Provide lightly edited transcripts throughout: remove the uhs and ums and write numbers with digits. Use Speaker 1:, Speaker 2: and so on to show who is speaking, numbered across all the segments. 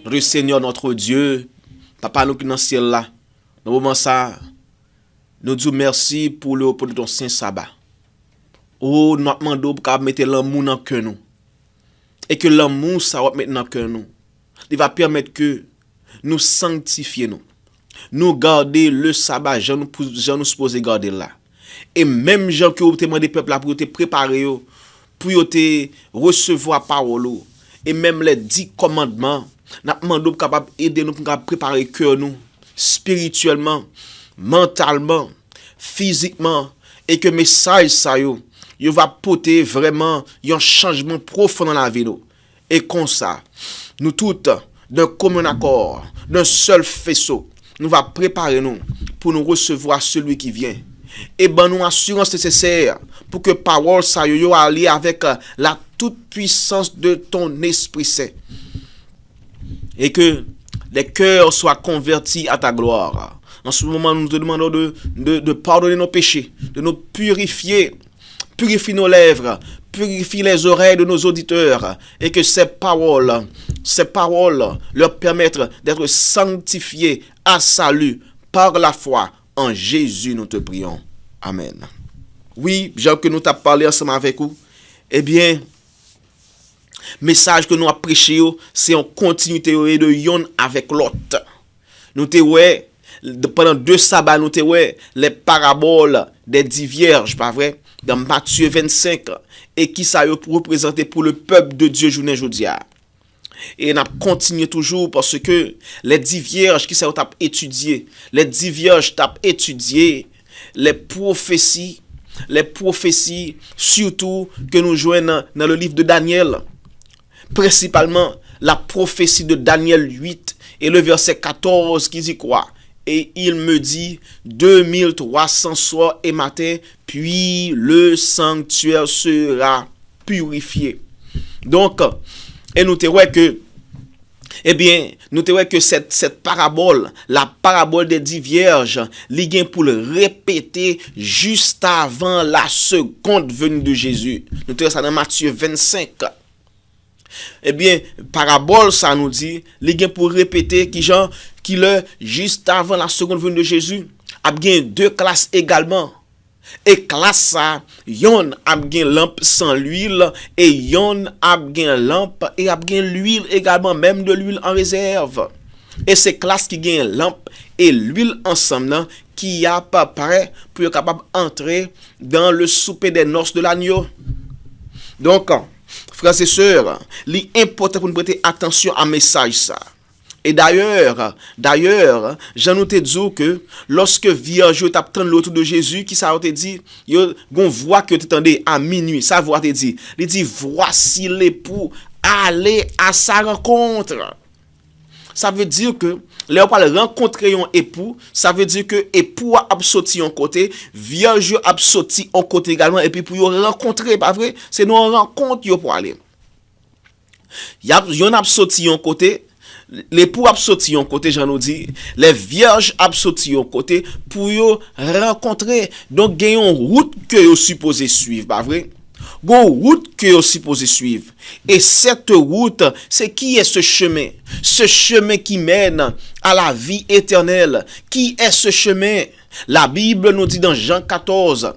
Speaker 1: Notre Seigneur, notre Dieu, Papa, nous qui dans le ciel là, dans le moment ça, nous disons merci pour le repos de ton saint sabbat. Oh, nous demandons pour mettre l'amour dans le cœur nous. Et que l'amour, ça va mettre dans le cœur nous. Il va permettre que nous sanctifions nous garder le sabbat, j'en nous supposé garder là. Et même gens que vous demandez peuple là pour te préparer pour te recevoir parole et même les 10 commandements, nous demandons capable aider nous pour préparer cœur nous spirituellement, mentalement, physiquement et que message ça yo va porter vraiment un changement profond dans la vie nous. Et comme ça, nous toutes d'un commun accord, d'un seul faisceau, nous va préparer nous pour nous recevoir celui qui vient. Et ben nous assurance nécessaire pour que parole ça yo allié avec la toute puissance de ton Esprit Saint. Et que les cœurs soient convertis à ta gloire. En ce moment, nous te demandons de pardonner nos péchés, de nous purifier. Purifie nos lèvres, purifie les oreilles de nos auditeurs et que ces paroles leur permettent d'être sanctifiés à salut par la foi en Jésus, nous te prions. Amen. Oui, Jean, que nous t'avons parlé ensemble avec vous, eh bien, message que nous avons prêché, c'est en continuité de yon avec l'autre. Nous te pendant 2 sabbats, nous te les paraboles des 10 vierges, pas vrai? Dans Matthieu 25, et qui ça représenter pour le peuple de Dieu journée jodia. Et on a continué toujours parce que les 10 vierges qui ça t'a étudié, les 10 vierges t'a étudié les prophéties surtout que nous jouons dans le livre de Daniel, principalement la prophétie de Daniel 8 et le verset 14 qui dit quoi? Et il me dit 2300 soirs et matin, puis le sanctuaire sera purifié. Donc, et nous te que, eh bien, nous te que cette parabole, la parabole des 10 vierges, li pour le répéter juste avant la seconde venue de Jésus. Nous te ça dans Matthieu 25. Eh bien, parabole, ça nous dit, li pour répéter qui le juste avant la seconde venue de Jésus, a bien 2 classes également. Et classe ça, yon a bien lampe sans l'huile et yon a bien lampe et a bien l'huile également, même de l'huile en réserve. Et c'est classe qui gagne lampe et l'huile ensemble qui a pas prêt pour être capable d'entrer dans le souper des noces de l'agneau. Donc, frères et sœurs, l'important pour nous prêter attention à message ça. Et d'ailleurs, j'en ai dit que lorsque vierge t'attend l'autre de Jésus, qui ça te dit, gon voix que t'entendais à minuit, ça voix te dit, il dit voici l'époux, allez à sa rencontre. Ça veut dire que là on parle rencontrer un époux, ça veut dire que époux a sorti en côté, vierge a sorti en côté également et puis pour y rencontrer, pas vrai? C'est nous rencontre yo pour aller. Yon a sorti en côté. L'époux a sorti en côté, j'en ai dit, les vierges a sorti en côté pour yo rencontrer. Donc, il y a une route que vous supposez suivre, pas vrai? Une route que vous supposez suivre. Et cette route, c'est qui est ce chemin? Ce chemin qui mène à la vie éternelle. Qui est ce chemin? La Bible nous dit dans Jean 14,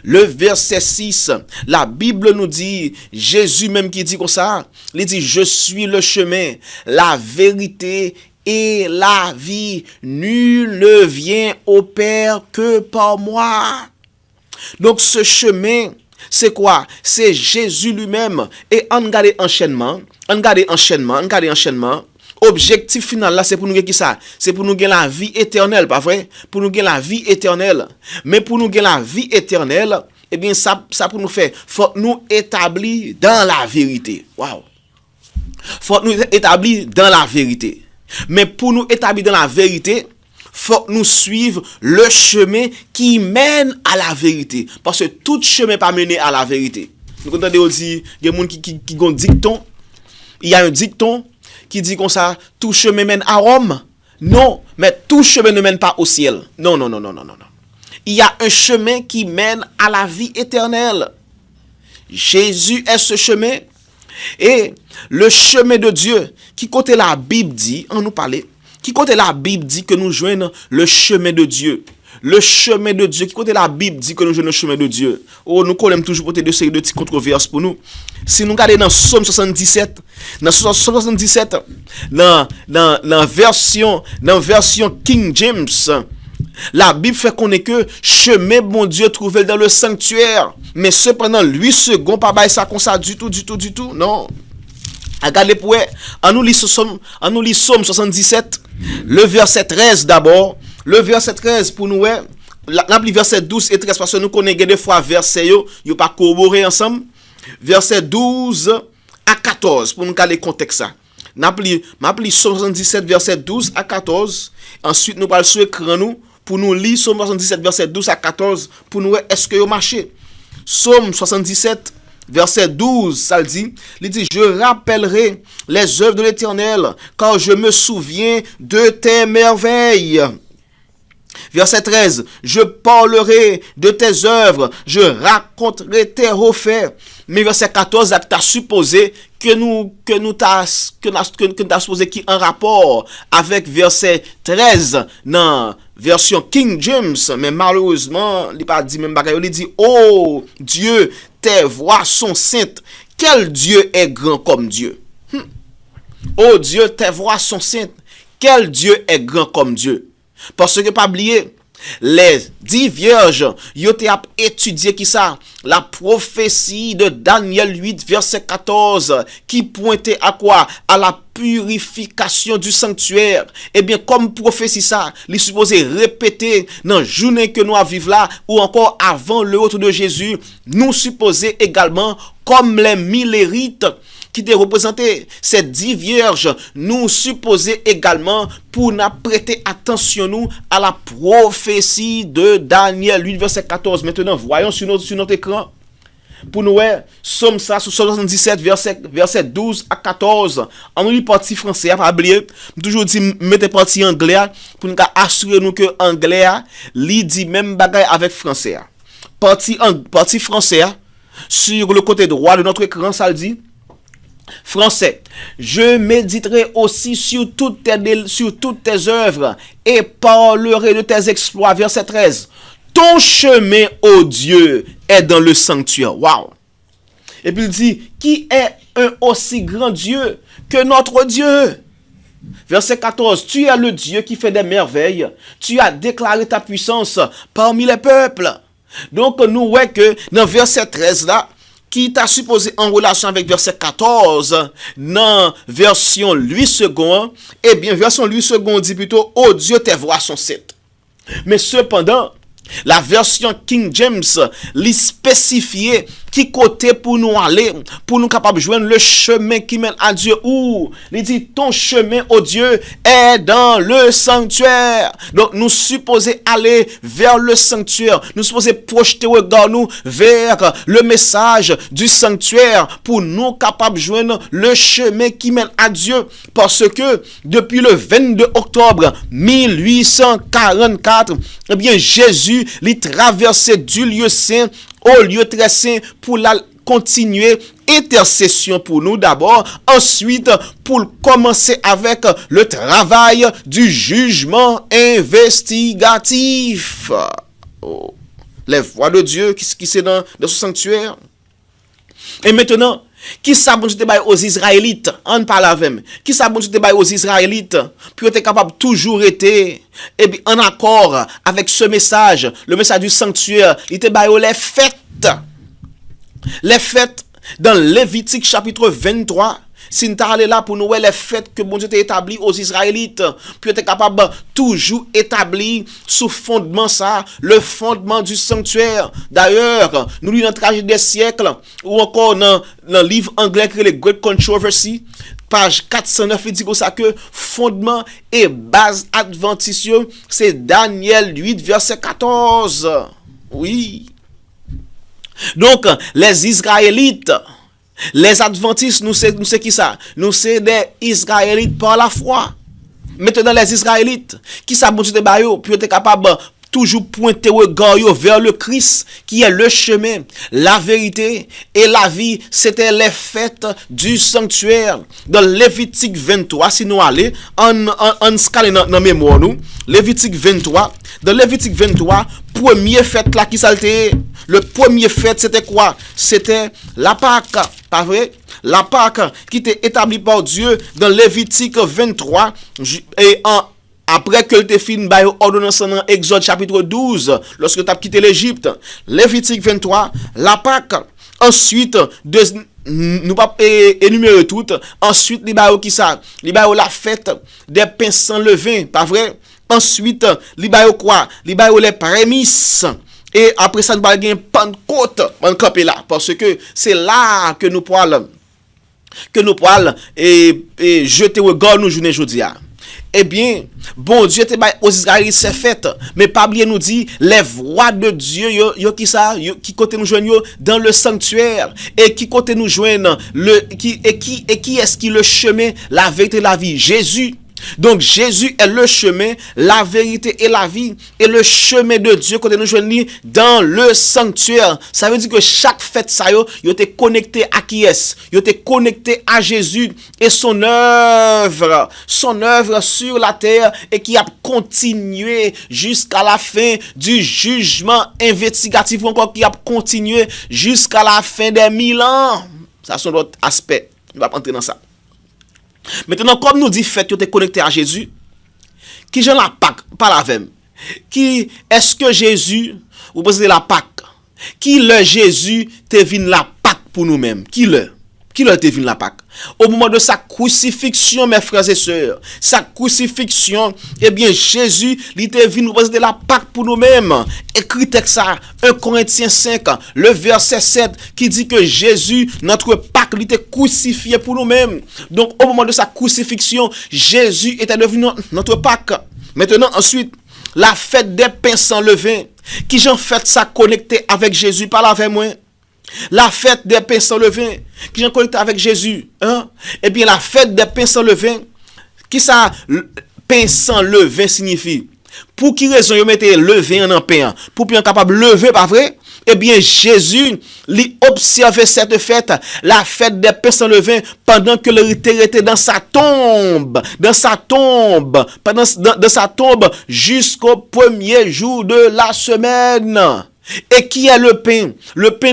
Speaker 1: le verset 6, la Bible nous dit, Jésus même qui dit comme ça, il dit, je suis le chemin, la vérité et la vie. Nul ne vient au Père que par moi. Donc ce chemin, c'est quoi? C'est Jésus lui-même. Et on regarde enchaînement. Objectif final là, c'est pour nous gagner qui ça? C'est pour nous gagner la vie éternelle, pas vrai? Pour nous gagner la vie éternelle. Mais pour nous gagner la vie éternelle, eh bien ça pour nous faire, faut nous établir dans la vérité. Waouh. Faut nous établir dans la vérité. Mais pour nous établir dans la vérité, faut nous suivre le chemin qui mène à la vérité. Parce que tout chemin pas mené à la vérité. Vous entendez aussi, il y a des gens qui ont un dicton. Il y a un dicton qui dit comme ça, tout chemin mène à Rome. Non, mais tout chemin ne mène pas au ciel. Non. Il y a un chemin qui mène à la vie éternelle. Jésus est ce chemin. Et le chemin de Dieu qui côté la Bible dit, on nous parlait, qui côté la Bible dit que nous joignons le chemin de Dieu. Le chemin de Dieu, qui côté la Bible dit que nous joignons le chemin de Dieu. Oh, nous collons toujours pour de séries de petites controverses pour nous. Si nous regardons dans Somme 77, dans version King James, la Bible fait connaître que chemin bon Dieu trouvé dans le sanctuaire. Mais cependant, 8 secondes, pas bail ça comme ça du tout. Non. Regardez pour on nous lit Somme 77, le verset 13 d'abord. Le verset 13 pour nous, l'appli verset 12 et 13, parce que nous connaissons des fois verset yo pas corroboré ensemble. Verset 12 à 14, pour nous garder le contexte ça. M'appli 77, verset 12 à 14. Ensuite, nous parlons sur l'écran nous, pour nous lire Somme 77, verset 12 à 14, pour nous est-ce que vous marchez. Somme 77, verset 12, ça dit, il dit, je rappellerai les œuvres de l'Éternel, car je me souviens de tes merveilles. Verset 13, je parlerai de tes œuvres, je raconterai tes refaits. Mais verset 14, t'as supposé que t'as supposé qui en rapport avec verset 13 dans version King James, mais malheureusement, il pas dit même bagaille, il dit, oh Dieu, tes voix sont saintes. Quel Dieu est grand comme Dieu? Oh Dieu, tes voix sont saintes. Quel Dieu est grand comme Dieu? Parce que pas oublier, les 10 vierges, ils ont étudié qui ça? La prophétie de Daniel 8, verset 14, qui pointait à quoi? À la purification du sanctuaire. Eh bien, comme prophétie ça, il est supposé répéter dans la journée que nous vivons là, ou encore avant le retour de Jésus, nous supposons également, comme les millérites, qui te représenté ces 10 vierges, nous supposons également pour nous prêter attention nous à la prophétie de Daniel 8 verset 14. Maintenant, voyons sur notre écran. Pour nous, Somme ça, sur 77 verset 12 à 14. En nous partie français, pas oublier, toujours dit mettez partie anglais pour nous assurer nous que anglais li dit même bagaille avec français. Partie français sur le côté droit de notre écran, ça le dit. Français, je méditerai aussi sur toutes tes œuvres et parlerai de tes exploits. Verset 13. Ton chemin, ô Dieu, est dans le sanctuaire. Waouh! Et puis il dit, qui est un aussi grand Dieu que notre Dieu? Verset 14. Tu es le Dieu qui fait des merveilles. Tu as déclaré ta puissance parmi les peuples. Donc nous voyons que dans verset 13 là, qui t'a supposé en relation avec verset 14, dans version 8 secondes, eh bien, version 8 secondes dit plutôt, oh Dieu, tes voix sont saintes. Mais cependant, la version King James, lui spécifié qui côté pour nous aller, pour nous capables de joindre le chemin qui mène à Dieu. Où il dit, ton chemin, oh Dieu, est dans le sanctuaire. Donc, nous supposons aller vers le sanctuaire. Nous supposons projeter regard nous vers le message du sanctuaire pour nous capables de joindre le chemin qui mène à Dieu. Parce que, depuis le 22 octobre 1844, eh bien, Jésus il traversait du lieu saint au lieu très saint pour la continuer intercession pour nous d'abord, ensuite pour commencer avec le travail du jugement investigatif. Oh. Les voix de Dieu qui c'est dans ce sanctuaire. Et maintenant, qui s'abonne aux Israélites, on parle avec eux. Qui s'abonne aux Israélites, pour être capable toujours être en accord avec ce message, le message du sanctuaire. Il était les fêtes. Les fêtes dans Lévitique chapitre 23. Si nous allons là pour nous les fêtes que bon Dieu a établi aux Israélites, puis être capable toujours établir sous fondement ça, le fondement du sanctuaire. D'ailleurs, nous lisons dans le trajet des siècles, ou encore dans le livre anglais qui est le Great Controversy, page 409, il dit comme ça que fondement et base adventiste, c'est Daniel 8, verset 14. Oui. Donc, les Israélites, les adventistes, nous c'est qui ça? Nous c'est des Israélites par la foi. Maintenant, les Israélites, qui s'abonnent de bayo, puis être capable toujours pointer regard vers le Christ, qui est le chemin, la vérité et la vie. C'était les fêtes du sanctuaire. Dans Lévitique 23, si nous allons, en scale dans mémoire nous, Lévitique 23, dans Lévitique 23, premier fête là qui s'alté. Le premier fête, c'était quoi? C'était la Pâque, pas vrai? La Pâque qui était établie par Dieu dans Lévitique 23 et après que tu fini par ordonnance dans Exode chapitre 12, lorsque tu as quitté l'Égypte. Lévitique 23, la Pâque. Ensuite, nous pas énumérer toutes. Ensuite, les bails qui ça? Les bails la fête des pains sans levain, pas vrai? Ensuite, les bails quoi? Les bails les prémices. Et après ça, nous allons gagner Pentecôte, on camper là, parce que c'est là que nous pourrons et jeter regard nous journée aujourd'hui. Eh bien, bon Dieu te bail aux Israélites c'est fait, mais pas bien nous dit les voix de Dieu yo qui ça, qui côté nous joignent dans le sanctuaire et qui côté nous joignent qui est-ce qui le chemin, la vérité, la vie? Jésus. Donc Jésus est le chemin, la vérité et la vie. Et le chemin de Dieu quand nous joignons dans le sanctuaire. Ça veut dire que chaque fête ça yo était connecté à qui est? Yo était connecté à Jésus et son œuvre sur la terre et qui a continué jusqu'à la fin du jugement investigatif ou encore qui a continué jusqu'à la fin des 1000 ans. Ça c'est notre aspect. On va pas entrer dans ça. Maintenant, comme nous dit fait, tu es connecté à Jésus, qui j'en la Pâque, pas la même. Qui est-ce que Jésus, vous posez la Pâque, qui le Jésus te vient la Pâque pour nous-mêmes? Qui le te vient la Pâque? Au moment de sa crucifixion, mes frères et sœurs, sa crucifixion, eh bien, Jésus, il te vient nous poser la Pâque pour nous-mêmes. Écrit texte ça, 1 Corinthiens 5, le verset 7, qui dit que Jésus, notre Pâque, il était crucifié pour nous-mêmes. Donc, au moment de sa crucifixion, Jésus était devenu notre Pâque. Maintenant, ensuite, la fête des pains sans levain, qui j'en fait ça connecté avec Jésus, parle avec moi. La fête des pains sans levain, qui j'en connecté avec Jésus, hein? Eh bien, la fête des pains sans levain, qui ça, pain sans levain signifie? Pour qui raison vous mettez levain en pain? Pour bien capable de lever, pas vrai? Eh bien, Jésus, lui observait cette fête, la fête des pains sans levain, pendant que le était dans sa tombe, dans sa tombe jusqu'au premier jour de la semaine. Et qui est le pain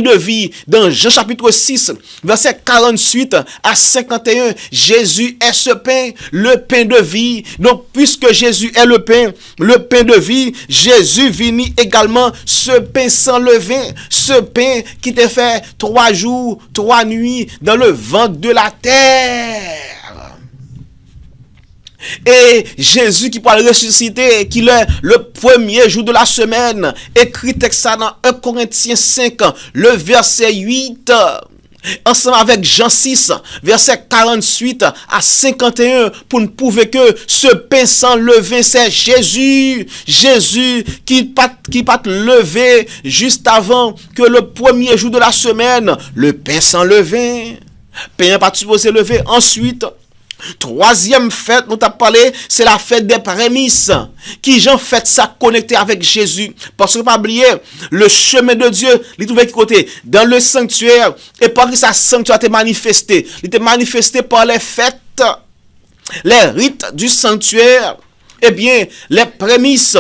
Speaker 1: de vie? Dans Jean chapitre 6, verset 48 à 51, Jésus est ce pain, le pain de vie. Donc, puisque Jésus est le pain de vie, Jésus vini également ce pain sans levain, ce pain qui te fait 3 jours, 3 nuits dans le ventre de la terre. Et Jésus qui pourra ressusciter, qui est le premier jour de la semaine, écrit ça dans 1 Corinthiens 5, le verset 8, ensemble avec Jean 6, verset 48 à 51, pour nous prouver que ce pain sans levain, c'est Jésus. Jésus qui pas levé juste avant que le premier jour de la semaine, le pain sans levain. Pain pas supposé lever. Ensuite, troisième fête, nous t'avons parlé, c'est la fête des prémices. Qui j'en fait ça connecté avec Jésus. Parce que pas oublier, le chemin de Dieu, il trouvait qui côté? Dans le sanctuaire. Et par que sa sanctuaire était manifesté. Il était manifesté par les fêtes, les rites du sanctuaire. Eh bien, les prémices,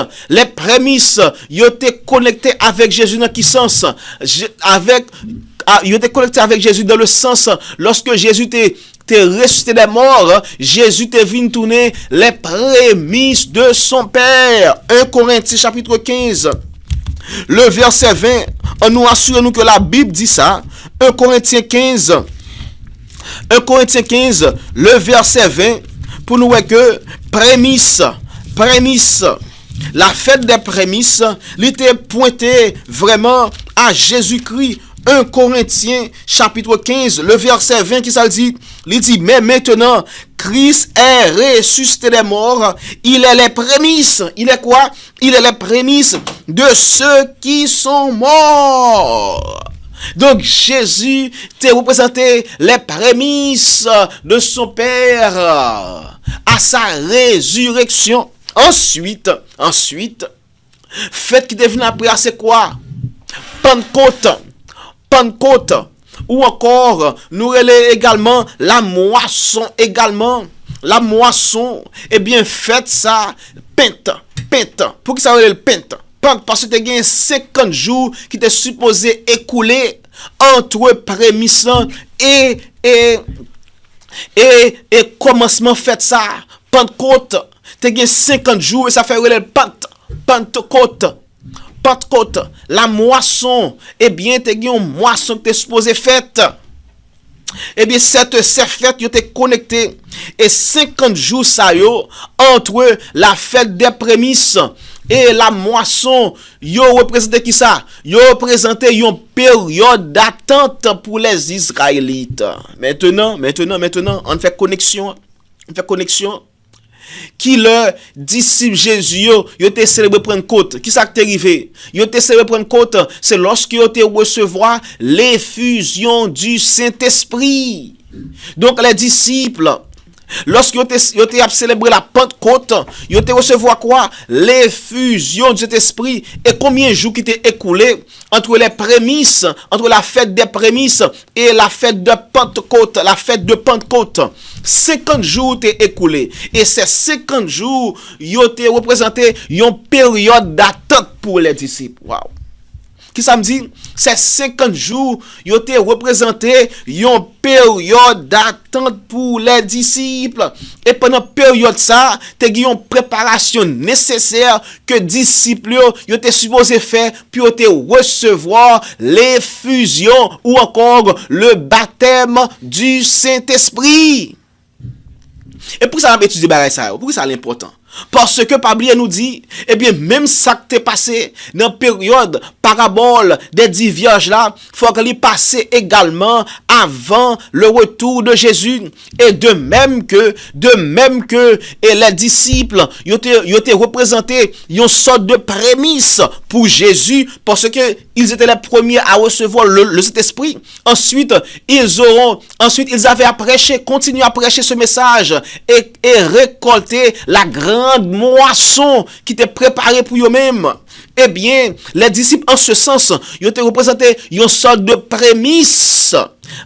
Speaker 1: ils étaient connectés avec Jésus dans quel sens? Ils étaient connectés avec Jésus dans le sens, lorsque Jésus t'es ressuscité des morts, Jésus te venu tourner les prémices de son Père. 1 Corinthiens chapitre 15, le verset 20, on nous assure que la Bible dit ça. 1 Corinthiens 15, le verset 20, pour nous voir que prémices, la fête des prémices, il était pointé vraiment à Jésus-Christ. 1 Corinthiens chapitre 15, le verset 20 qui ça dit, il dit, mais maintenant, Christ est ressuscité des morts, il est les prémices. Il est quoi? Il est les prémices de ceux qui sont morts. Donc Jésus t'a représenté les prémices de son Père à sa résurrection. Ensuite, Fête qui devient après, c'est quoi? Pentecôte. Pentecôte. Ou encore, nous relais également la moisson également. La moisson, eh bien, faites ça, pente. Pour qui ça relève le pente? Parce que tu as 50 jours qui t'es supposé écouler entre prémisse et commencement faites ça. Pentecôte, tu as 50 jours et ça fait relève Pentecôte. Pentecôte, la moisson, eh bien, tu as une moisson que tu es supposé faite. Eh bien, cette fête, yo te connecté. Et 50 jours, ça yo, entre la fête des prémices et la moisson, yo représenté qui ça? Yo représenté une période d'attente pour les Israélites. Maintenant, on fait connexion. Qui le disciple Jésus yo te célébré prendre côte. Qui ça t'est arrivé? Yo te célébré prendre côte, c'est lorsque yo te recevoir l'effusion du Saint-Esprit. Donc les disciples, lorsque yo te célébré la Pentecôte, yo te recevoir quoi? L'effusion du Saint-Esprit. Et combien de jours qui t'est écoulé entre les prémices, entre la fête des prémices et la fête de Pentecôte, la fête de Pentecôte? 50 jours t'es écoulé. Et ces 50 jours, yo t'es représenté une période d'attente pour les disciples. Wow. Qui ça me dit? Ces 50 jours, yo t'es représenté une période d'attente pour les disciples. Et pendant période ça, t'es une préparation nécessaire que disciples yo t'es supposé faire pour te recevoir l'effusion ou encore le baptême du Saint-Esprit. Et pour ça, on va étudier ça. Pourquoi ça est important? Parce que Pablie nous dit, eh bien, même ça que t'es passé dans la période parabole des 10 vierges là, faut que l'y passe également avant le retour de Jésus. Et de même que, et les disciples, ils ont représenté une sorte de prémisse pour Jésus, parce que ils étaient les premiers à recevoir le Saint-Esprit. Ensuite, ils avaient à prêcher, continuer à prêcher ce message et récolter la grande moisson qui était préparée pour eux-mêmes. Eh bien, les disciples, en ce sens, ils ont représenté une sorte de prémisse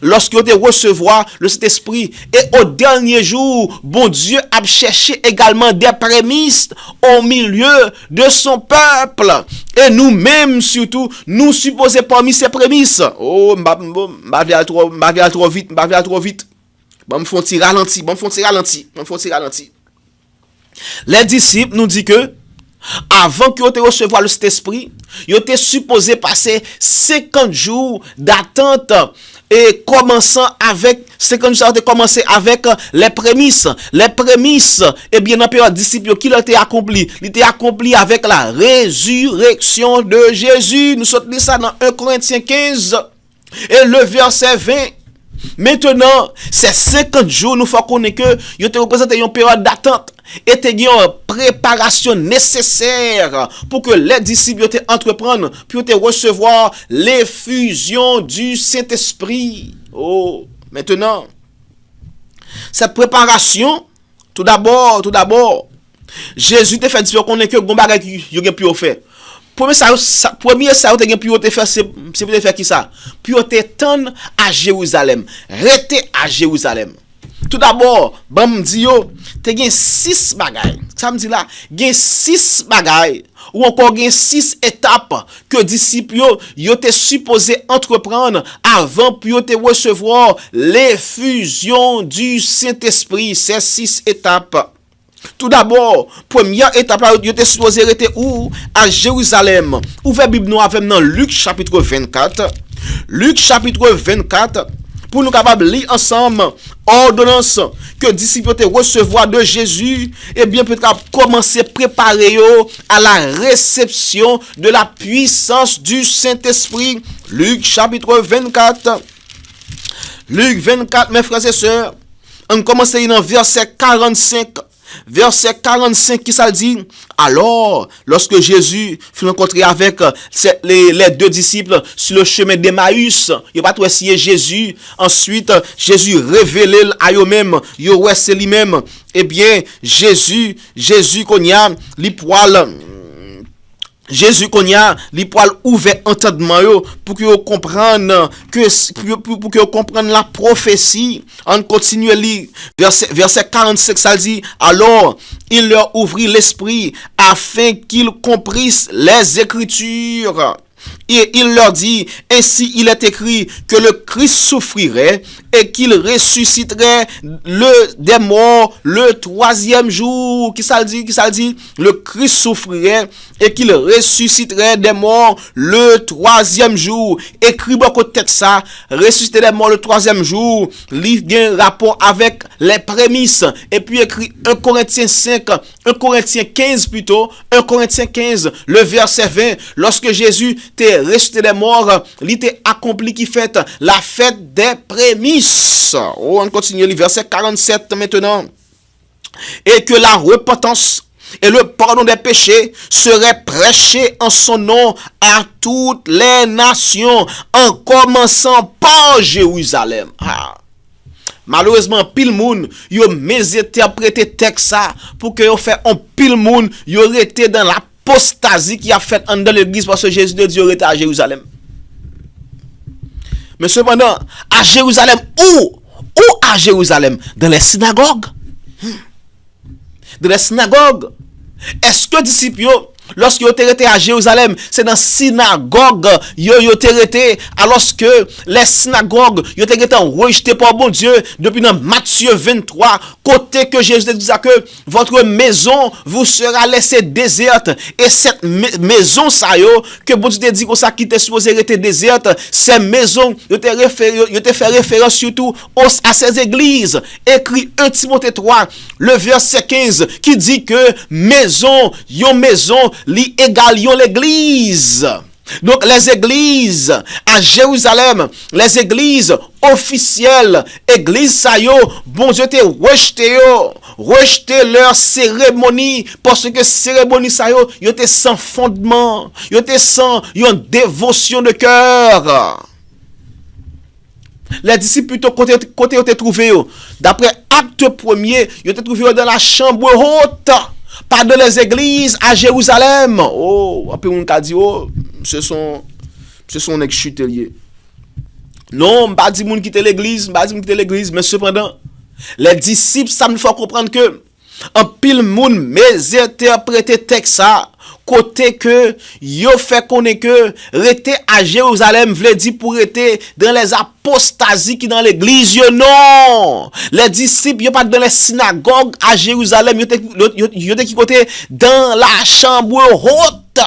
Speaker 1: lorsqu'ils ont recevoir le Saint-Esprit. Et au dernier jour, bon Dieu a cherché également des prémices au milieu de son peuple. Et nous-mêmes, surtout, nous supposons parmi ces prémices. Oh, m'a trop vite. Bon, me font tirer ralenti. Les disciples nous disent que avant que vous recevoir le Saint-Esprit, vous étiez supposé passer 50 jours d'attente et commençant avec 50 jours de commencer avec les prémices. Les prémices, eh bien, dans la période disciples qui l'ont été accompli. Il était accompli avec la résurrection de Jésus. Nous sommes ça dans 1 Corinthiens 15 et le verset 20. Maintenant, ces 50 jours, nous faut connaître que ils ont représenté une période d'attente et une préparation nécessaire pour que les disciples entreprennent puis recevoir l'effusion du Saint-Esprit. Oh, maintenant, cette préparation, tout d'abord, Jésus te fait dire qu'on est que bon bagage il a pu faire. Premier ça vous avez pu faire c'est pour faire qui ça? Puis te tendre à Jérusalem. Rester à Jérusalem. Tout d'abord, bam di yo, te gen 6 bagailles. Ça me dit là, gen 6 bagailles ou encore gen 6 étapes que disciples yo te supposé entreprendre avant puis te recevoir l'effusion du Saint-Esprit. Ces 6 étapes. Tout d'abord, première étape là, vous êtes supposé rester où? À Jérusalem. Ouvrez Bible nous avec dans Luc chapitre 24. Luc chapitre 24, pour nous capables de lire ensemble ordonnance que disciples te recevoir de Jésus, et bien peut-être commencer à préparer à la réception de la puissance du Saint-Esprit. Luc chapitre 24. Luc 24, mes frères et sœurs, on commence dans verset 45. Verset 45 qui ça dit, alors lorsque Jésus fut rencontré avec les 2 disciples sur le chemin d'Emmaüs, il pas trop essayer Jésus, ensuite Jésus révélé à eux-mêmes, yo ouais c'est lui-même. Eh bien Jésus konya li poil Jésus konya li poil ouvert entendement yo pour que vous comprendre pour que vous comprendre la prophétie. On continue li verset 45 ça dit alors il leur ouvrit l'esprit afin qu'ils comprissent les écritures. Et il leur dit, ainsi il est écrit que le Christ souffrirait et qu'il ressusciterait des morts le troisième jour. Qui ça dit? Le Christ souffrirait et qu'il ressusciterait des morts le troisième jour. Écrit beaucoup de texte ça, ressusciter des morts le troisième jour, livre bien rapport avec les prémices. Et puis écrit 1 Corinthiens 5, 1 Corinthiens 15 plutôt, 1 Corinthiens 15, le verset 20, lorsque Jésus t'est ressuscité des morts, il était accompli qui fait la fête des prémices. Oh, on continue le verset 47 maintenant. Et que la repentance et le pardon des péchés seraient prêchés en son nom à toutes les nations, en commençant par Jérusalem. Malheureusement, pile moun, yo mésinterprété texte ça pour que yo fait un pile moun, yo été dans l'apostasie qui a fait dans l'église parce que Jésus de Dieu était à Jérusalem. Mais cependant, à Jérusalem, où à Jérusalem? Dans les synagogues. Dans les synagogues. Est-ce que disciples, lorsque vous étiez à Jérusalem, c'est dans la synagogue, vous étiez, alors que les synagogues, vous étiez rejetés par bon Dieu, depuis dans Matthieu 23, côté que Jésus dit que votre maison vous sera laissée déserte, et cette maison, ça, que bon Dieu dit que ça qui était supposé être déserte, ces maisons, vous fait référence surtout à ces églises, écrit 1 Timothée 3, le verset 15, qui dit que maison, li égal yon l'église. Donc les églises à Jérusalem, les églises officielles, églises ça yo, bon Dieu te rejeté leur cérémonie parce que cérémonie ça yo te sans fondement, yo te sans yon dévotion de cœur. Les disciples plutôt côté yo te trouvé yo, d'après acte 1er, yo te trouvé dans la chambre haute. Pas dans les églises à Jérusalem. Oh, après on a dit, oh, ce sont ex-chuteliers. Non, pas dit moun quitte l'église, mais cependant, les disciples, ça me fait comprendre que, en pile moun, mésinterprété texte ça, côté que, yo fait connaître que, rester à Jérusalem, vle dit pour rester dans les apostasies qui dans l'église, yo non. Les disciples, yo pas dans les synagogues à Jérusalem, yo te qui côté dans la chambre haute.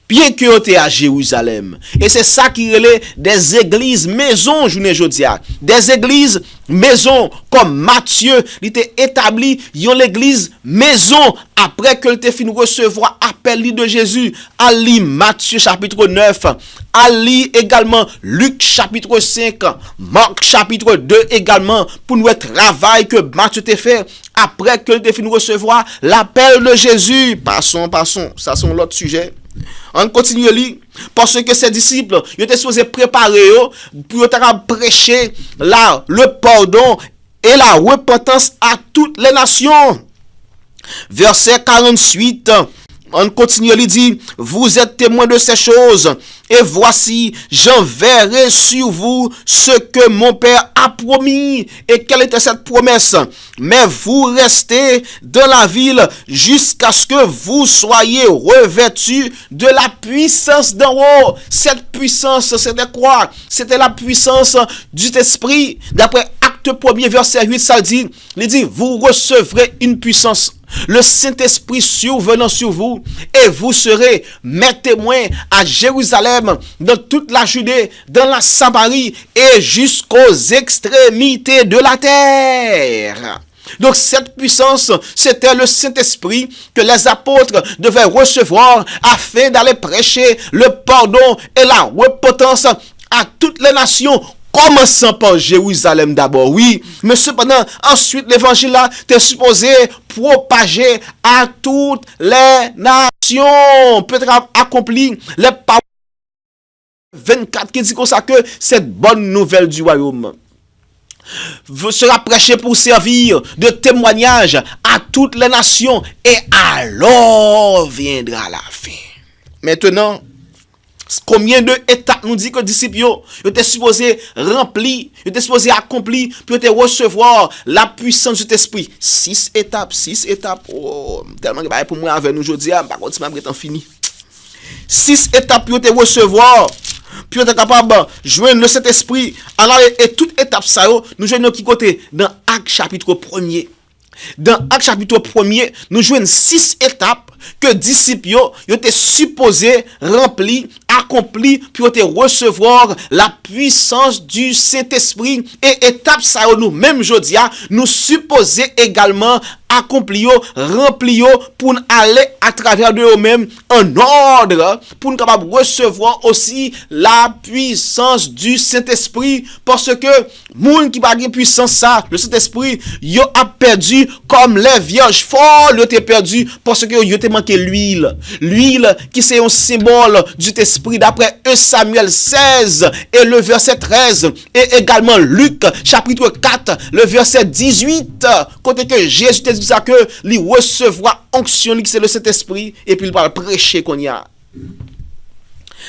Speaker 1: Bien que yo te à Jérusalem. Et c'est ça qui relève des églises maison, journée jodia. Des églises maison, comme Matthieu, il était établi, yon l'église maison, après que te fin recevoir appel de Jésus, à lire Matthieu chapitre 9, à lire également Luc chapitre 5, Marc chapitre 2 également, pour nous travail que Matthieu te fait, après que te fin recevoir l'appel de Jésus. Passons, ça c'est l'autre sujet. On continue à lire parce que ces disciples ils étaient supposés préparer pour prêcher le pardon et la repentance à toutes les nations. Verset 48, on continue à lui dire, vous êtes témoins de ces choses, et voici, j'enverrai sur vous ce que mon Père a promis. Et quelle était cette promesse? Mais vous restez dans la ville jusqu'à ce que vous soyez revêtus de la puissance d'en haut. Cette puissance, c'était quoi? C'était la puissance du Saint-Esprit. D'après Acte 1er, verset 8, ça dit, il dit, vous recevrez une puissance. Le Saint-Esprit survenant sur vous, et vous serez mes témoins à Jérusalem, dans toute la Judée, dans la Samarie et jusqu'aux extrémités de la terre. Donc cette puissance, c'était le Saint-Esprit que les apôtres devaient recevoir afin d'aller prêcher le pardon et la repentance à toutes les nations. Commençant par Jérusalem d'abord, oui. Mais cependant, ensuite, l'évangile là, t'es supposé propager à toutes les nations. Peut-être accomplir les paroles 24 qui dit comme ça que cette bonne nouvelle du royaume. sera prêché pour servir de témoignage à toutes les nations, et alors viendra la fin. Maintenant, combien de étapes nous dit que les disciples étaient supposés remplir, étaient supposés accomplir, puis étaient recevoir la puissance de cet esprit? 6 étapes. Oh, tellement que pour moi avec nous aujourd'hui, par contre, c'est même fini. 6 étapes pour te recevoir, puis on est capable de joindre le Saint-Esprit. Alors, et toute étape, ça, nous joignons qui côté? Dans Actes chapitre 1er. Dans Actes chapitre 1er, nous joignons 6 étapes que disciples étaient supposés remplir, accomplir, puis étaient recevoir la puissance du Saint-Esprit. Et étape, ça, nous, même aujourd'hui, nous supposons également accomplir, remplir pour aller à travers de eux-mêmes en ordre pour nous capables recevoir aussi la puissance du Saint-Esprit, parce que moun qui pas de puissance ça, le Saint-Esprit, yo a perdu comme les vierges folles, yo t'es perdu parce que yo t'es manqué l'huile qui c'est un symbole du Saint-Esprit d'après 1 Samuel 16 et le verset 13, et également Luc chapitre 4 le verset 18, côté que Jésus te dit ça que lui recevra onction qui c'est le Saint-Esprit, et puis il va prêcher qu'on y a.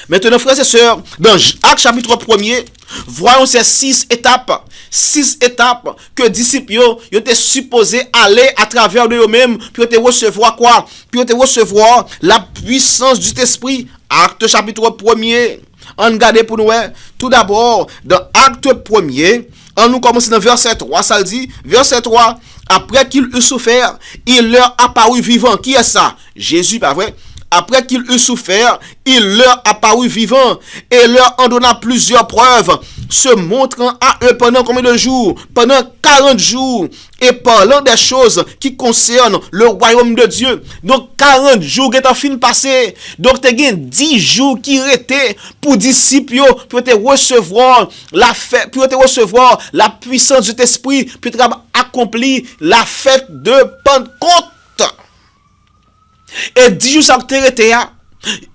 Speaker 1: Maintenant, frères et sœurs, dans Actes chapitre 1er, voyons ces 6 étapes. 6 étapes que les disciples étaient supposés aller à travers de eux-mêmes, puis étaient recevoir quoi? Puis étaient recevoir la puissance du Saint-Esprit. Actes chapitre 1er. On regarde pour nous. Tout d'abord, dans Actes 1er, on nous commence dans verset 3, ça le dit, verset 3, après qu'il eut souffert, il leur apparut vivant. Qui est ça? Jésus, pas vrai? Après qu'il eut souffert, il leur apparut vivant et leur en donna plusieurs preuves, se montrant à eux pendant combien de jours? Pendant 40 jours, et parlant des choses qui concernent le royaume de Dieu. Donc 40 jours qui est fin passé. Donc tu as 10 jours qui étaient pour disciples, pour te recevoir la fête, pour te recevoir la puissance de l'esprit, pour te accomplir la fête de Pentecôte. Et 10 jours ça été,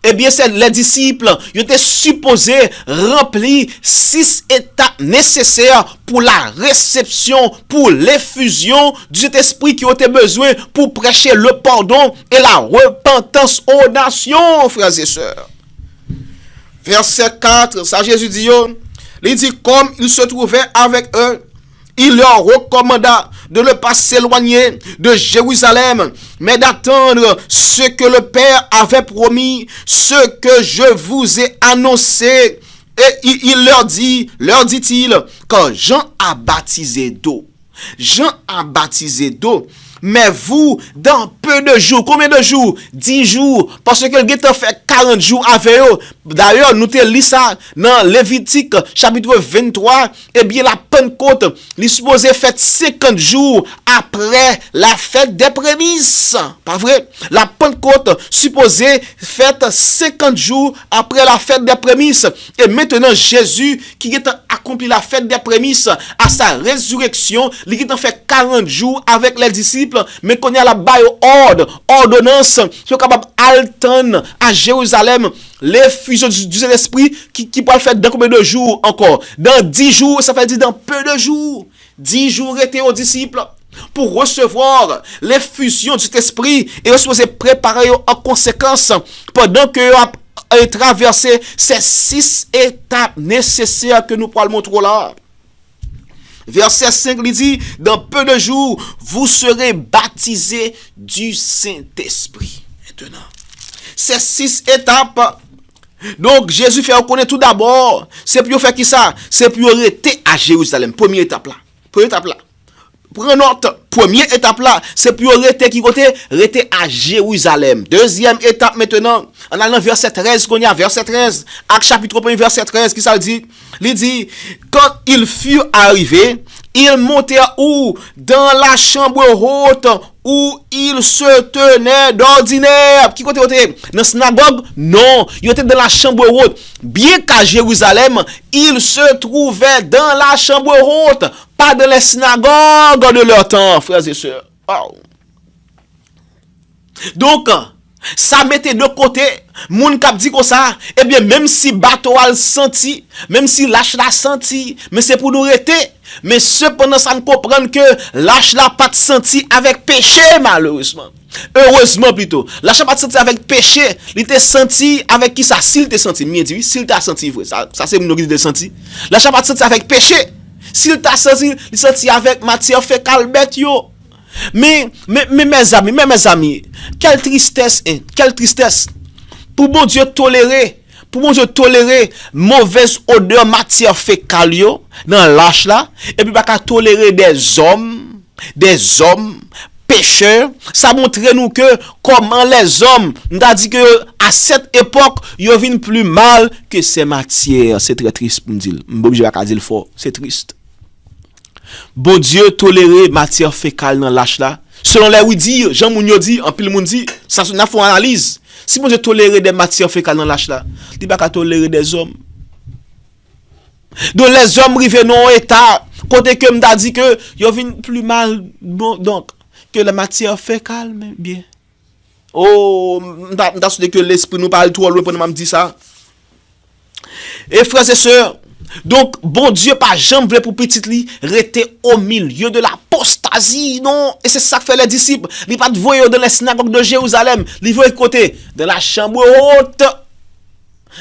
Speaker 1: eh bien, c'est les disciples, ils étaient supposés remplir 6 étapes nécessaires pour la réception, pour l'effusion du Saint-Esprit qui ont besoin pour prêcher le pardon et la repentance aux nations, frères et sœurs. Verset 4, ça Jésus dit, il dit, comme il se trouvait avec eux, il leur recommanda de ne pas s'éloigner de Jérusalem, mais d'attendre ce que le Père avait promis, ce que je vous ai annoncé. Et il leur dit-il, quand Jean a baptisé d'eau, mais vous, dans peu de jours, combien de jours? 10 jours, parce que le gars fait 40 jours avec eux. D'ailleurs, nous te lisons ça dans Lévitique, chapitre 23, et bien la Pentecôte, il est supposé faire 50 jours après la fête des prémices. Pas vrai? La Pentecôte supposée faire 50 jours après la fête des prémices. Et maintenant, Jésus, qui a accompli la fête des prémices à sa résurrection, il a fait 40 jours avec les disciples, mais qu'on y a la ordonnance, qui est capable d'attendre à Jérusalem l'effusion du Saint-Esprit qui peut le faire dans combien de jours encore? Dans 10 jours, ça fait dire dans peu de jours. 10 jours étaient aux disciples pour recevoir l'effusion du Saint-Esprit, et ils se préparer en conséquence pendant que traverser ces 6 étapes nécessaires que nous pourrons montrer là. Verset 5, il dit, dans peu de jours, vous serez baptisés du Saint-Esprit. Maintenant, ces 6 étapes, donc Jésus fait reconnaître tout d'abord, c'est pour faire qui ça? C'est pour rester à Jérusalem. Première étape là. Prenons note, première étape là, c'est pour rester qui côté? Rester à Jérusalem. Deuxième étape maintenant, en allant verset 13, qu'on y a verset 13, Actes chapitre 1, verset 13, qui ça dit? Il dit, quand il fut arrivé, il montait où? Dans la chambre haute où il se tenait d'ordinaire. Qui côté? Dans la synagogue? Non, il était dans la chambre haute. Bien qu'à Jérusalem, il se trouvait dans la chambre haute, pas dans les synagogues de leur temps, frères et sœurs. Wow. Donc, Ça mettait de côté, moun kap dit comme ça, eh bien, même si bateau a senti, même si lâche l'a senti, mais c'est pour nous rester. Mais cependant, ça ne comprend que lâche l'a pas senti avec péché, malheureusement. Heureusement plutôt. Lâche pas senti avec péché, il était senti avec qui ça? S'il t'a senti, mieux dit, s'il t'a senti, ça c'est mon de senti. Lâche pas senti avec péché. S'il t'a senti, il senti avec matière fécale bête yo. Mais mes amis, quelle tristesse, hein, quelle tristesse. Pour bon Dieu tolérer, mauvaise odeur matière fécale yo, dans lâche là, et puis pas tolérer des hommes pécheurs. Ça montre nous que comment les hommes, nous a dit que à cette époque, ils viennent plus mal que ces matières. C'est très triste pour me dire. Je vais dire fort, c'est triste. Bon Dieu tolérer matière fécale dans lâche là. Selon les oui Jean Mounio dit, en pile moun dit, ça n'a fait analyse. Si bon Dieu tolérer des matières fécales dans lâche là, il va pas tolérer des hommes. Donc les hommes arrivent dans un état côté que m'ta dit que yo vinn plus mal bon, donc que la matière fécale mais bien. Oh, m'ta souhaité que l'esprit nous parle trop loin pour nous dire ça. Et frères et sœurs, donc, bon Dieu, pas jamais voulu pour petit li, rester au milieu de l'apostasie, non? Et c'est ça que fait les disciples. Ils pas de voyer dans les synagogues de Jérusalem. Ils vont côté, dans la chambre haute.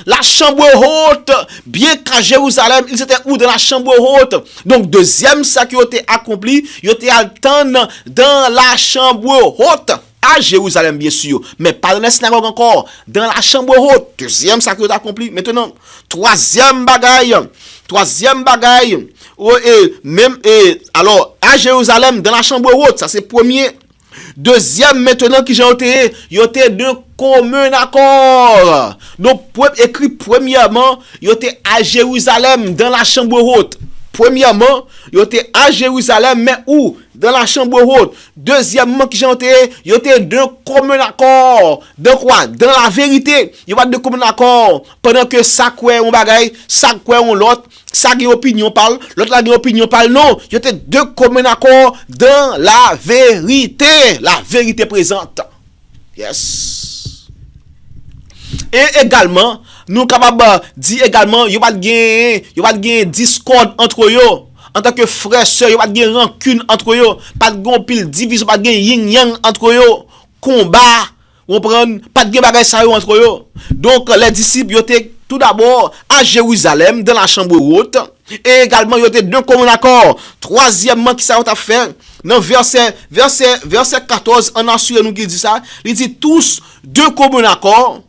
Speaker 1: La chambre haute, bien qu'à Jérusalem, ils étaient où dans la chambre haute. Donc, deuxième ça qui a été accompli, ils étaient attendre dans la chambre haute. À Jérusalem, bien sûr, mais pas dans la synagogue encore, dans la chambre haute. Deuxième ça qui a été accompli. Maintenant, troisième bagaille, alors, à Jérusalem, dans la chambre haute, ça c'est premier. Deuxième, maintenant, qui j'ai été, il était de commun accord. Donc, écrit premièrement, il était à Jérusalem, dans la chambre haute. Premièrement, il était à Jérusalem, mais où? Dans la chambre haute. Deuxièmement, qui j'ai été, il était de commun accord. De quoi? Dans la vérité. Il va de commun accord. Pendant que ça quoi on bagaille, ça quoi on l'autre, ça qui opinion parle, l'autre la opinion parle. Non, il était de commun accord dans la vérité. La vérité présente. Yes. Et également, nous capables dire également, il va gagner discorde entre eux. En tant que frères sœurs, il va gagner rancune entre eux. Pas de gon pile division, pas de gagner yin yang entre eux. Combat, on prend pas de bagay ça entre eux. Donc les disciples ils étaient tout d'abord à Jérusalem dans la chambre haute et également ils étaient d'un commun accord. Troisièmement qui ça a fait dans verset 14 on assure nous qu'il dit ça, il dit tous de commun accord.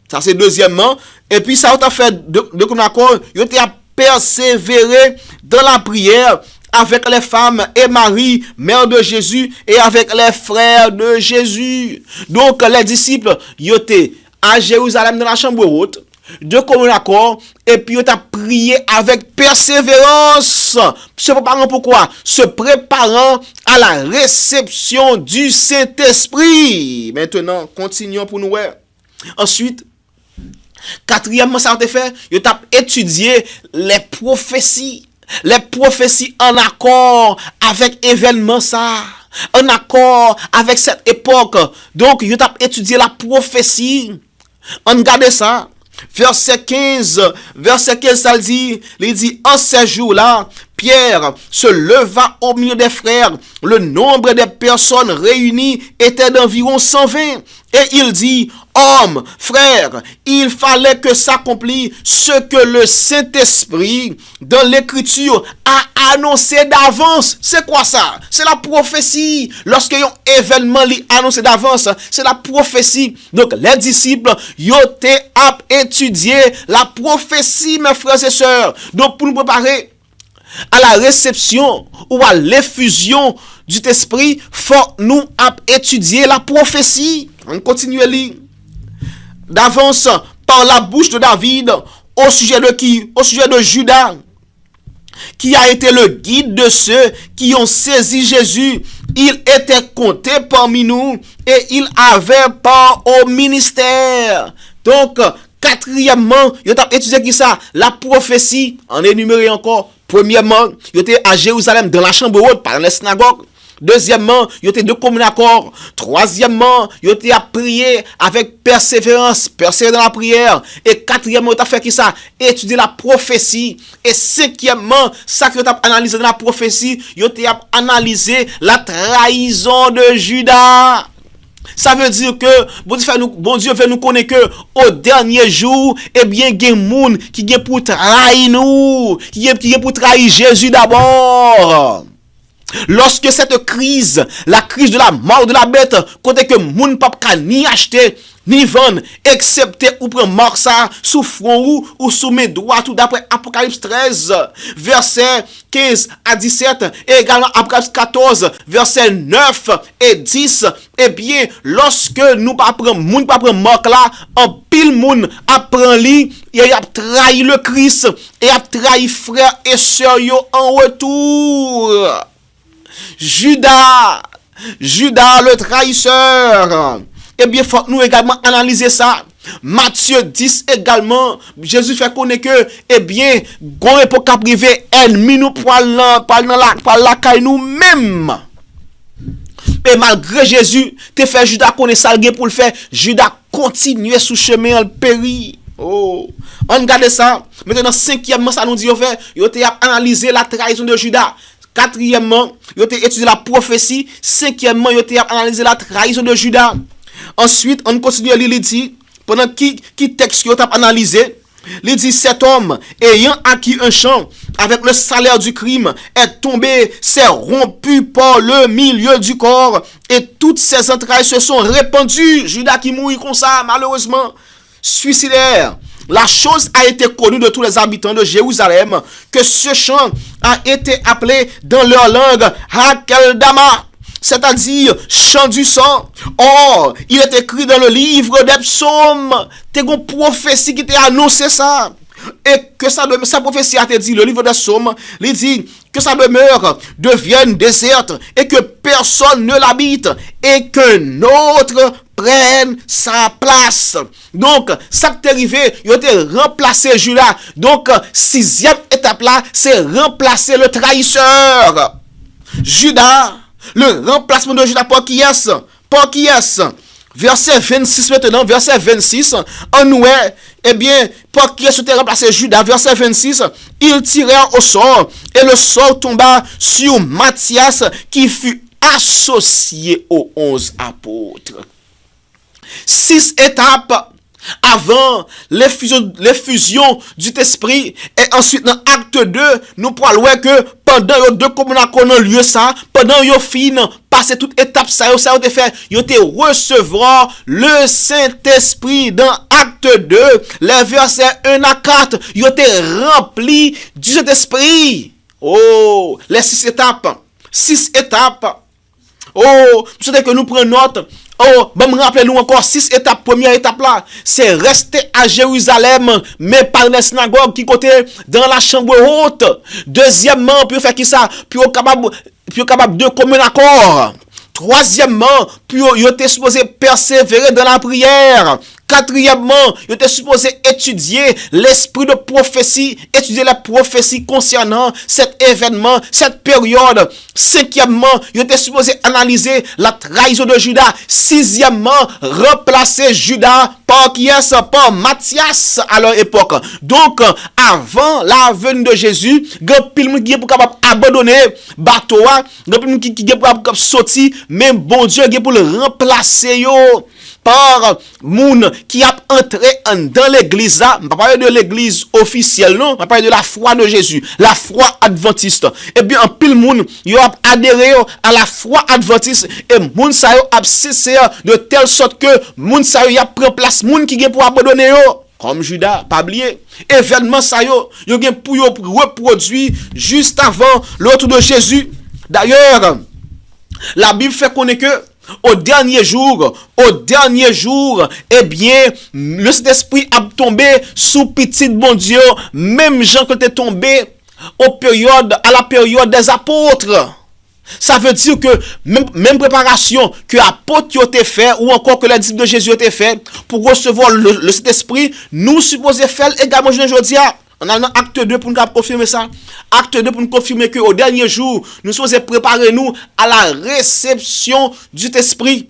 Speaker 1: Ça c'est deuxièmement et puis ça a fait de commun accord, ils étaient à persévérer dans la prière avec les femmes et Marie, mère de Jésus, et avec les frères de Jésus. Donc les disciples, ils étaient à Jérusalem dans la chambre haute, de commun accord, et puis ils ont prié avec persévérance. Se préparant pourquoi? Se préparant à la réception du Saint-Esprit. Maintenant, continuons pour nous. Ensuite, quatrièmement, ça a été fait, ils ont étudié les prophéties en accord avec événement ça, en accord avec cette époque. Donc, ils ont étudié la prophétie. On regarde ça. Verset 15, ça dit, il dit, en ces jours-là, Pierre se leva au milieu des frères. Le nombre des personnes réunies était d'environ 120. Et il dit, hommes, frères, il fallait que s'accomplisse ce que le Saint-Esprit, dans l'Écriture, a annoncé d'avance. C'est quoi ça? C'est la prophétie. Lorsqu'il y a un événement annoncé d'avance, c'est la prophétie. Donc, les disciples, ils ont étudié la prophétie, mes frères et sœurs. Donc, pour nous préparer à la réception ou à l'effusion du Saint-Esprit, faut nous étudier la prophétie. On continue à lire. D'avance par la bouche de David au sujet de qui? Au sujet de Judas, qui a été le guide de ceux qui ont saisi Jésus. Il était compté parmi nous et il avait part au ministère. Donc, quatrièmement, il a étudié qui ça? La prophétie, en énuméré encore. Premièrement, il était à Jérusalem dans la chambre haute, par la synagogue. Deuxièmement, yo te de commun accord. Troisièmement, yo te a prié avec persévérance, persévérer dans la prière. Et quatrièmement, yo t'a fait qui ça? Étudier la prophétie. Et cinquièmement, ça que yo t'a analysé dans la prophétie, yo te a analysé la trahison de Judas. Ça veut dire que bon Dieu fait nous connaître que au dernier jour, eh bien, il y a des gens qui viennent pour trahir nous, qui viennent pour trahir Jésus d'abord. Lorsque cette crise, la crise de la mort de la bête, côté que moun pap ka ni acheter, ni vendre, excepté ou prend mort ça sous front ou sous mes doigts, tout d'après Apocalypse 13, verset 15 à 17, et également Apocalypse 14, verset 9 et 10, eh bien, lorsque nous pas prendre moun pas prendre mort là, en pile moun apprend li, et a trahi le Christ, et a trahi frère et sœur yo en retour. Judas le trahisseur. Eh bien, faut nous également analyser ça. Matthieu 10 également, Jésus fait connaître que, eh bien, gon époque à privé, ennemi nous parle la caille nous-mêmes. Et malgré Jésus, te fait Judas connaître ça pour le faire, Judas continue sous chemin en péri. Oh, on regarde ça. Maintenant, cinquièmement, ça nous dit, yo te a analysé la trahison de Judas. Quatrièmement, il a étudié la prophétie. Cinquièmement, il a analysé la trahison de Judas. Ensuite, on continue à lire, il dit, pendant qui texte qu'il a analysé, il dit, cet homme, ayant acquis un champ avec le salaire du crime, est tombé, s'est rompu par le milieu du corps, et toutes ses entrailles se sont répandues. Judas qui mourit comme ça, malheureusement, suicidaire. La chose a été connue de tous les habitants de Jérusalem que ce champ a été appelé dans leur langue Hakeldama, c'est-à-dire chant du sang. Or, il est écrit dans le livre des psaumes. T'es une prophétie qui t'a annoncé ça. Et que sa prophétie a été dit, le livre des psaumes, il dit que sa demeure devienne déserte et que personne ne l'habite et qu'un autre prenne sa place. Donc, ça qui est arrivé, il a été remplacé Judas. Donc, sixième étape là, c'est remplacer le trahisseur. Judas, le remplacement de Judas par qui est-ce? Par qui est-ce? Verset 26 maintenant, verset 26, en nous, eh bien, pour qui est-ce que remplacé Judas, verset 26, il tira au sort, et le sort tomba sur Matthias, qui fut associé aux 11 apôtres. 6 étapes avant l'effusion du esprit, et ensuite dans acte 2, nous pourrons voir que pendant les deux communes ont lieu ça, pendant yo fin passer toute étape ça a été fait, yo te recevoir le Saint-Esprit. Dans acte 2, les versets 1 à 4, yo te rempli du Saint-Esprit. Oh, les 6 étapes. 6 étapes. Oh, c'est que nous prenons note. Oh, ben rappelez-nous encore 6 étapes. Première étape là, c'est rester à Jérusalem, mais par les synagogues qui côté dans la chambre haute. Deuxièmement, puis faire qui ça? Puis capable de commun accord. Troisièmement, puis il était supposé persévérer dans la prière. Quatrièmement, il était supposé étudier l'esprit de prophétie, étudier la prophétie concernant cet événement, cette période. Cinquièmement, il était supposé analyser la trahison de Judas. Sixièmement, remplacer Judas par qui est-ce? Par Matthias à leur époque. Donc, avant la venue de Jésus, il y a pile monde qui est pour capable abandonner bateau, il y a pile monde qui est pour capable sortir, même bon Dieu qui est pour le remplacer yo par moun qui a entré dans l'église là. On va parler de l'église officielle, non, on va parler de la foi de Jésus, la foi adventiste. Et bien en pile moun yo a adhéré à la foi adventiste et moun sa yo a cessé de telle sorte que moun sa yo a pris place moun qui gen pour abandonner yo. Comme Judas, pas oublier. Événement ça yo gen pour yo reproduire juste avant le retour de Jésus. D'ailleurs, la Bible fait connaître que au dernier jour, eh bien, le Saint-Esprit a tombé sous petit bon Dieu, même Jean que t'es tombé à la période des apôtres. Ça veut dire que même préparation que apôtres ont fait ou encore que les disciples de Jésus ont fait pour recevoir le Saint-Esprit, nous supposons faire également aujourd'hui. On a dans acte 2 pour nous confirmer ça. Acte 2 pour nous confirmer que au dernier jour, nous sommes préparer nous à la réception du Saint-Esprit.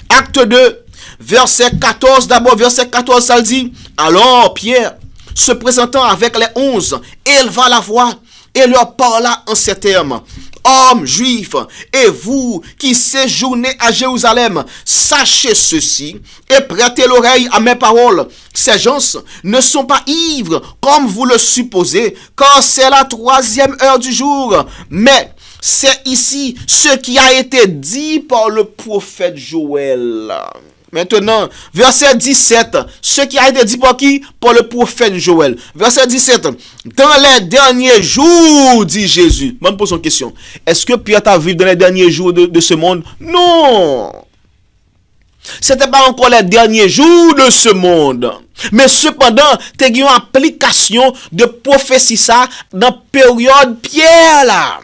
Speaker 1: Acte 2, verset 14, d'abord verset 14, ça dit, alors Pierre, se présentant avec les 11, éleva la voix et leur parla en ces termes. Hommes juifs, et vous qui séjournez à Jérusalem, sachez ceci et prêtez l'oreille à mes paroles. Ces gens ne sont pas ivres comme vous le supposez, car c'est la 3e heure du jour. Mais c'est ici ce qui a été dit par le prophète Joël. Maintenant, verset 17, ce qui a été dit par qui? Par le prophète Joël. Verset 17, dans les derniers jours, dit Jésus. Je me pose une question. Est-ce que Pierre t'a vécu dans les derniers jours de ce monde? Non. C'était pas encore les derniers jours de ce monde. Mais cependant, tu as une application de prophétie ça dans la période Pierre là.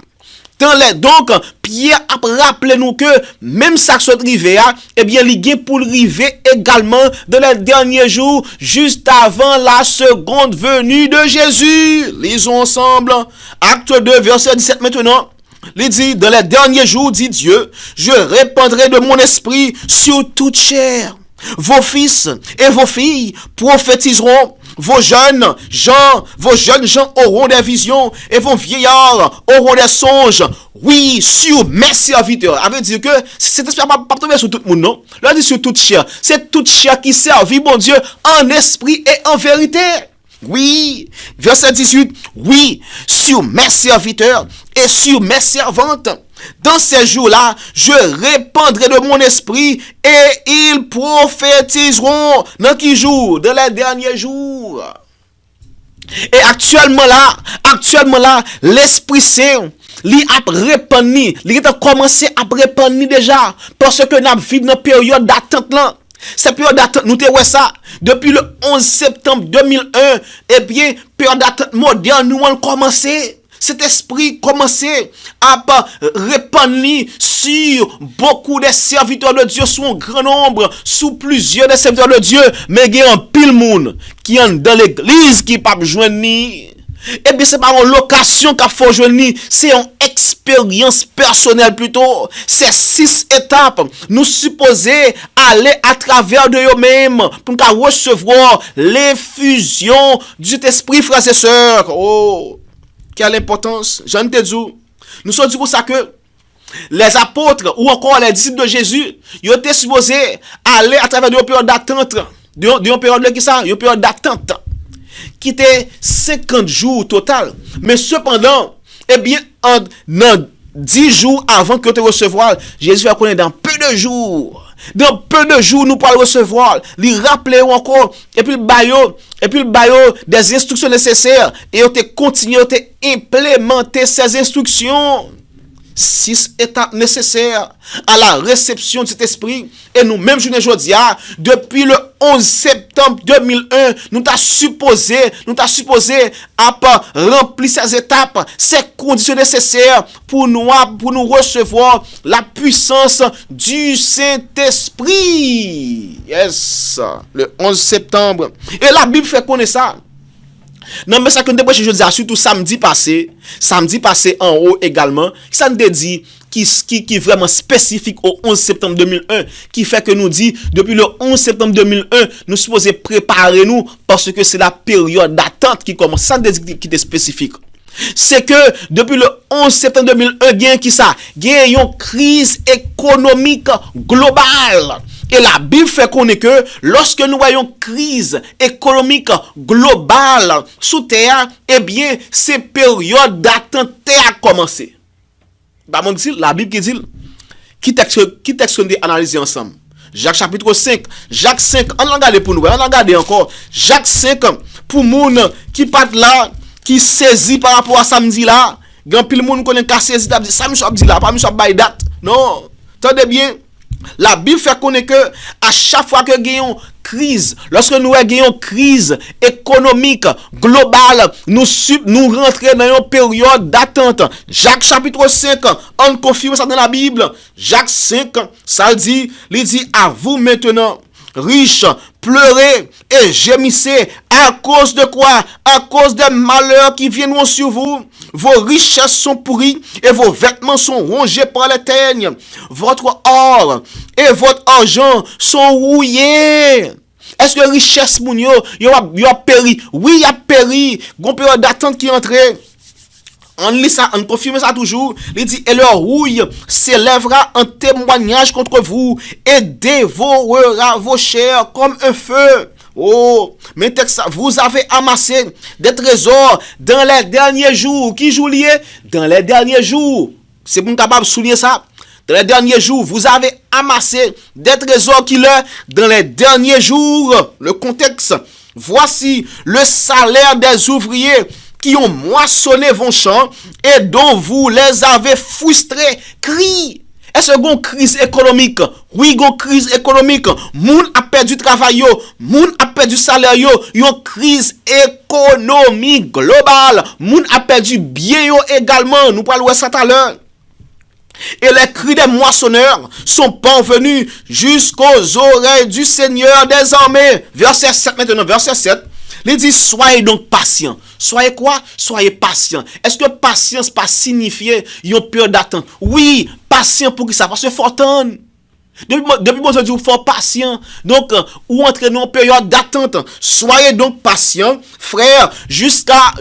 Speaker 1: Donc, Pierre a rappelé nous que même ça soit arrivé, eh bien, il y a pour arriver également dans les derniers jours, juste avant la seconde venue de Jésus. Lisons ensemble. Acte 2, verset 17 maintenant. Il dit, dans les derniers jours, dit Dieu, je répandrai de mon esprit sur toute chair. Vos fils et vos filles prophétiseront. Vos jeunes gens auront des visions et vos vieillards auront des songes. Oui, sur mes serviteurs. Ça veut dire que c'est pas tomber sur tout le monde, non? Là, dit sur toute chair. C'est toute chair qui servit, mon Dieu, en esprit et en vérité. Oui, verset 18. Oui, sur mes serviteurs et sur mes servantes. Dans ces jours-là, je répandrai de mon esprit et ils prophétiseront. Dans qui jour? Dans les derniers jours. Et actuellement là, l'Esprit Saint, il a répandu, il a commencé à répandre déjà. Parce que nous vivons dans une période d'attente là. Cette période d'attente, nous avons ça depuis le 11 septembre 2001. Eh bien, période d'attente moderne, nous avons commencé. Cet esprit commençait à répandre sur beaucoup de serviteurs de Dieu, sur un grand nombre, sur plusieurs des serviteurs de Dieu, mais il y a un pile monde qui est dans l'église qui ne peut pas joindre. Eh bien, ce n'est pas une location qu'il faut joindre, c'est une expérience personnelle plutôt. C'est 6 étapes. Nous supposons aller à travers de eux-mêmes pour nous recevoir l'effusion du Saint-Esprit, frères et sœurs. Oh! Quelle importance, Jean te dis, nous sommes dit pour ça que les apôtres ou encore les disciples de Jésus, ils étaient supposés aller à travers une période d'attente, une période d'attente qui était 50 jours total. Mais cependant, eh bien, en 10 jours avant que tu recevoir, Jésus va connaître dans peu de jours. Dans peu de jours, nous pourrons recevoir, lui rappeler encore, et puis le baillot des instructions nécessaires, et on te continue, on te implémenter ces instructions. 6 étapes nécessaires à la réception de cet esprit. Et nous, même journée aujourd'hui, depuis le 11 septembre 2001, nous t'as supposé à remplir ces étapes, ces conditions nécessaires pour nous recevoir la puissance du Saint-Esprit. Yes, le 11 septembre. Et la Bible fait connaître ça. Non, mais ça que nous avons je dis, surtout samedi passé en haut également, ça nous dit qui est vraiment spécifique au 11 septembre 2001, qui fait que nous dit, depuis le 11 septembre 2001, nous supposons préparer nous, parce que c'est la période d'attente qui commence, ça nous dit qui est spécifique. C'est que depuis le 11 septembre 2001, il y a une crise économique globale. Et la Bible fait qu'on est que lorsque nous voyons crise économique globale sous terre, eh bien, ces périodes d'attente a commencé. Bah, la Bible qui dit, qui texte qu'on analyser ensemble. Jacques chapitre 5. Jacques 5, on va regarder pour nous, on va regarder encore. Jacques 5, pour moun qui part là, qui saisit par rapport à samedi là, grand pile moun connaît qu'à saisir, ça me soit dit là, pas me soit bail date. Non, attendez bien. La Bible fait connaître que à chaque fois que nous avons une crise, lorsque nous avons une crise économique globale, nous rentrons dans une période d'attente. Jacques chapitre 5, on confirme ça dans la Bible. Jacques 5, ça dit, il dit à vous maintenant, riches, pleurez et gémissez. À cause de quoi? À cause des malheurs qui viendront sur vous. Vos richesses sont pourries et vos vêtements sont rongés par les teignes. Votre or et votre argent sont rouillés. Est-ce que richesse moun yo a péri? Oui, il a péri. Gon période d'attente qui est entrée. On lit ça, on confirme ça toujours. Il dit, et leur rouille s'élèvera en témoignage contre vous et dévorera vos chairs comme un feu. Oh, mais vous avez amassé des trésors dans les derniers jours. Qui joue lié? Dans les derniers jours. C'est pour capable de souligner ça. Dans les derniers jours, vous avez amassé des trésors qui leur dans les derniers jours. Le contexte. Voici le salaire des ouvriers qui ont moissonné vos champs et dont vous les avez frustrés. Crie. Est-ce qu'on crise économique? Oui, gon crise économique. Moun a perdu travail yo, moun a perdu salaire yo, yon crise économique globale. Moun a perdu bien yo également. Nous parlons ça tout à l'heure. Et les cris des moissonneurs sont parvenus jusqu'aux oreilles du Seigneur des armées. Verset 7 maintenant, verset 7. Il dit, soyez donc patient. Soyez quoi? Soyez patient. Est-ce que patience pas signifier une période d'attente? Oui, patient pour qui ça? Parce que faut attendre. Depuis bon, je dis, il faut patient. Donc, ou entrer dans une période d'attente. Soyez donc patient, frère, jusqu'à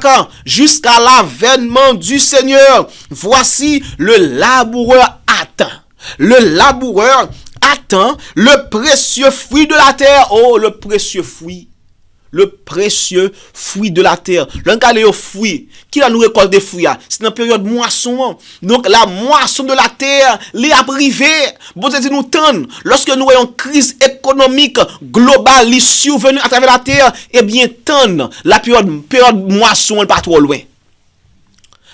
Speaker 1: quand? Jusqu'à l'avènement du Seigneur. Voici le laboureur attend. Le laboureur attend le précieux fruit de la terre. Oh, le précieux fruit. Le précieux fruit de la terre. L'un au fruit. Qui a nous récolte des fruits? C'est une période moisson. Donc la moisson de la terre, les a privé. Bon Dieu nous tend. Lorsque nous ayons une crise économique globale, les survenue à travers la terre, eh bien tend. La période moisson, elle pas trop loin.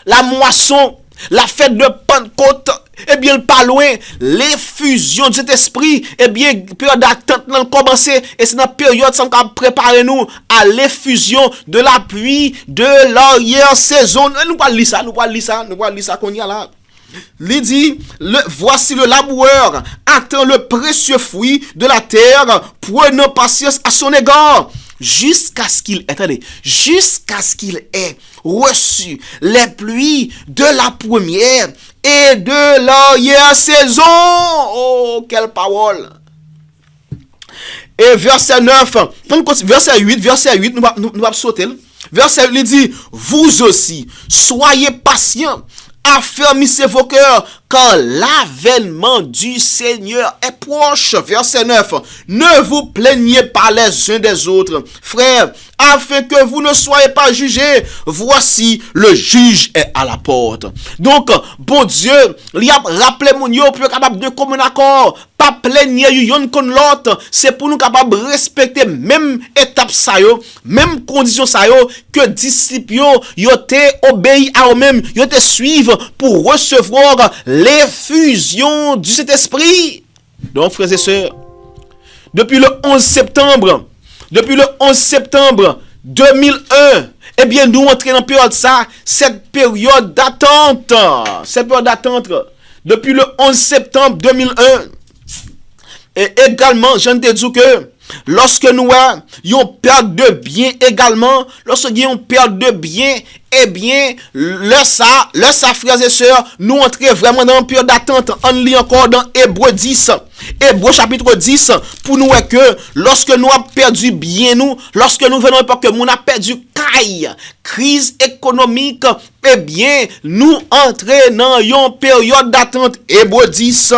Speaker 1: La moisson, la fête de Pentecôte, eh bien, pas loin, l'effusion de cet esprit, eh bien, période d'attente n'a commencé, et c'est dans la période ça va préparer nous à l'effusion de la pluie de l'arrière-saison. Nous pas lire ça qu'on y a là. Il dit, voici le laboureur attend le précieux fruit de la terre, prenant patience à son égard. Jusqu'à ce qu'il ait reçu les pluies de la première et de l'arrière-saison. Oh, quelle parole! Et verset 9, verset 8, nous allons sauter. Verset 8, il dit, vous aussi, soyez patients, affermissez vos cœurs, car l'avènement du Seigneur est proche. Verset 9. Ne vous plaignez pas les uns des autres, frères, afin que vous ne soyez pas jugés. Voici, le juge est à la porte. Donc, bon Dieu, il a rappelé mon yo pour être capable de commun accord. Pas plaigner yon kon l'autre. C'est pour nous capable de respecter même étape ça yo, même condition ça yo, que disciples yo te obéi à eux-mêmes, yo te suivre pour recevoir l'effusion du Saint-Esprit. Donc, frères et sœurs, depuis le 11 septembre 2001, eh bien, nous entrons dans période ça, cette période d'attente. Depuis le 11 septembre 2001. Et également, je te dis que lorsque nous avons perte de bien également, lorsque nous avons perte de bien, eh bien, le ça, frères et sœurs, nous entrons vraiment dans une période d'attente. On lit encore dans Hébreux 10, Hébreux chapitre 10, pour nous que lorsque nous avons perdu bien nous, lorsque nous venons pas que nous avons perdu caille, crise économique, eh bien, nous entrons dans une période d'attente. Hébreux 10,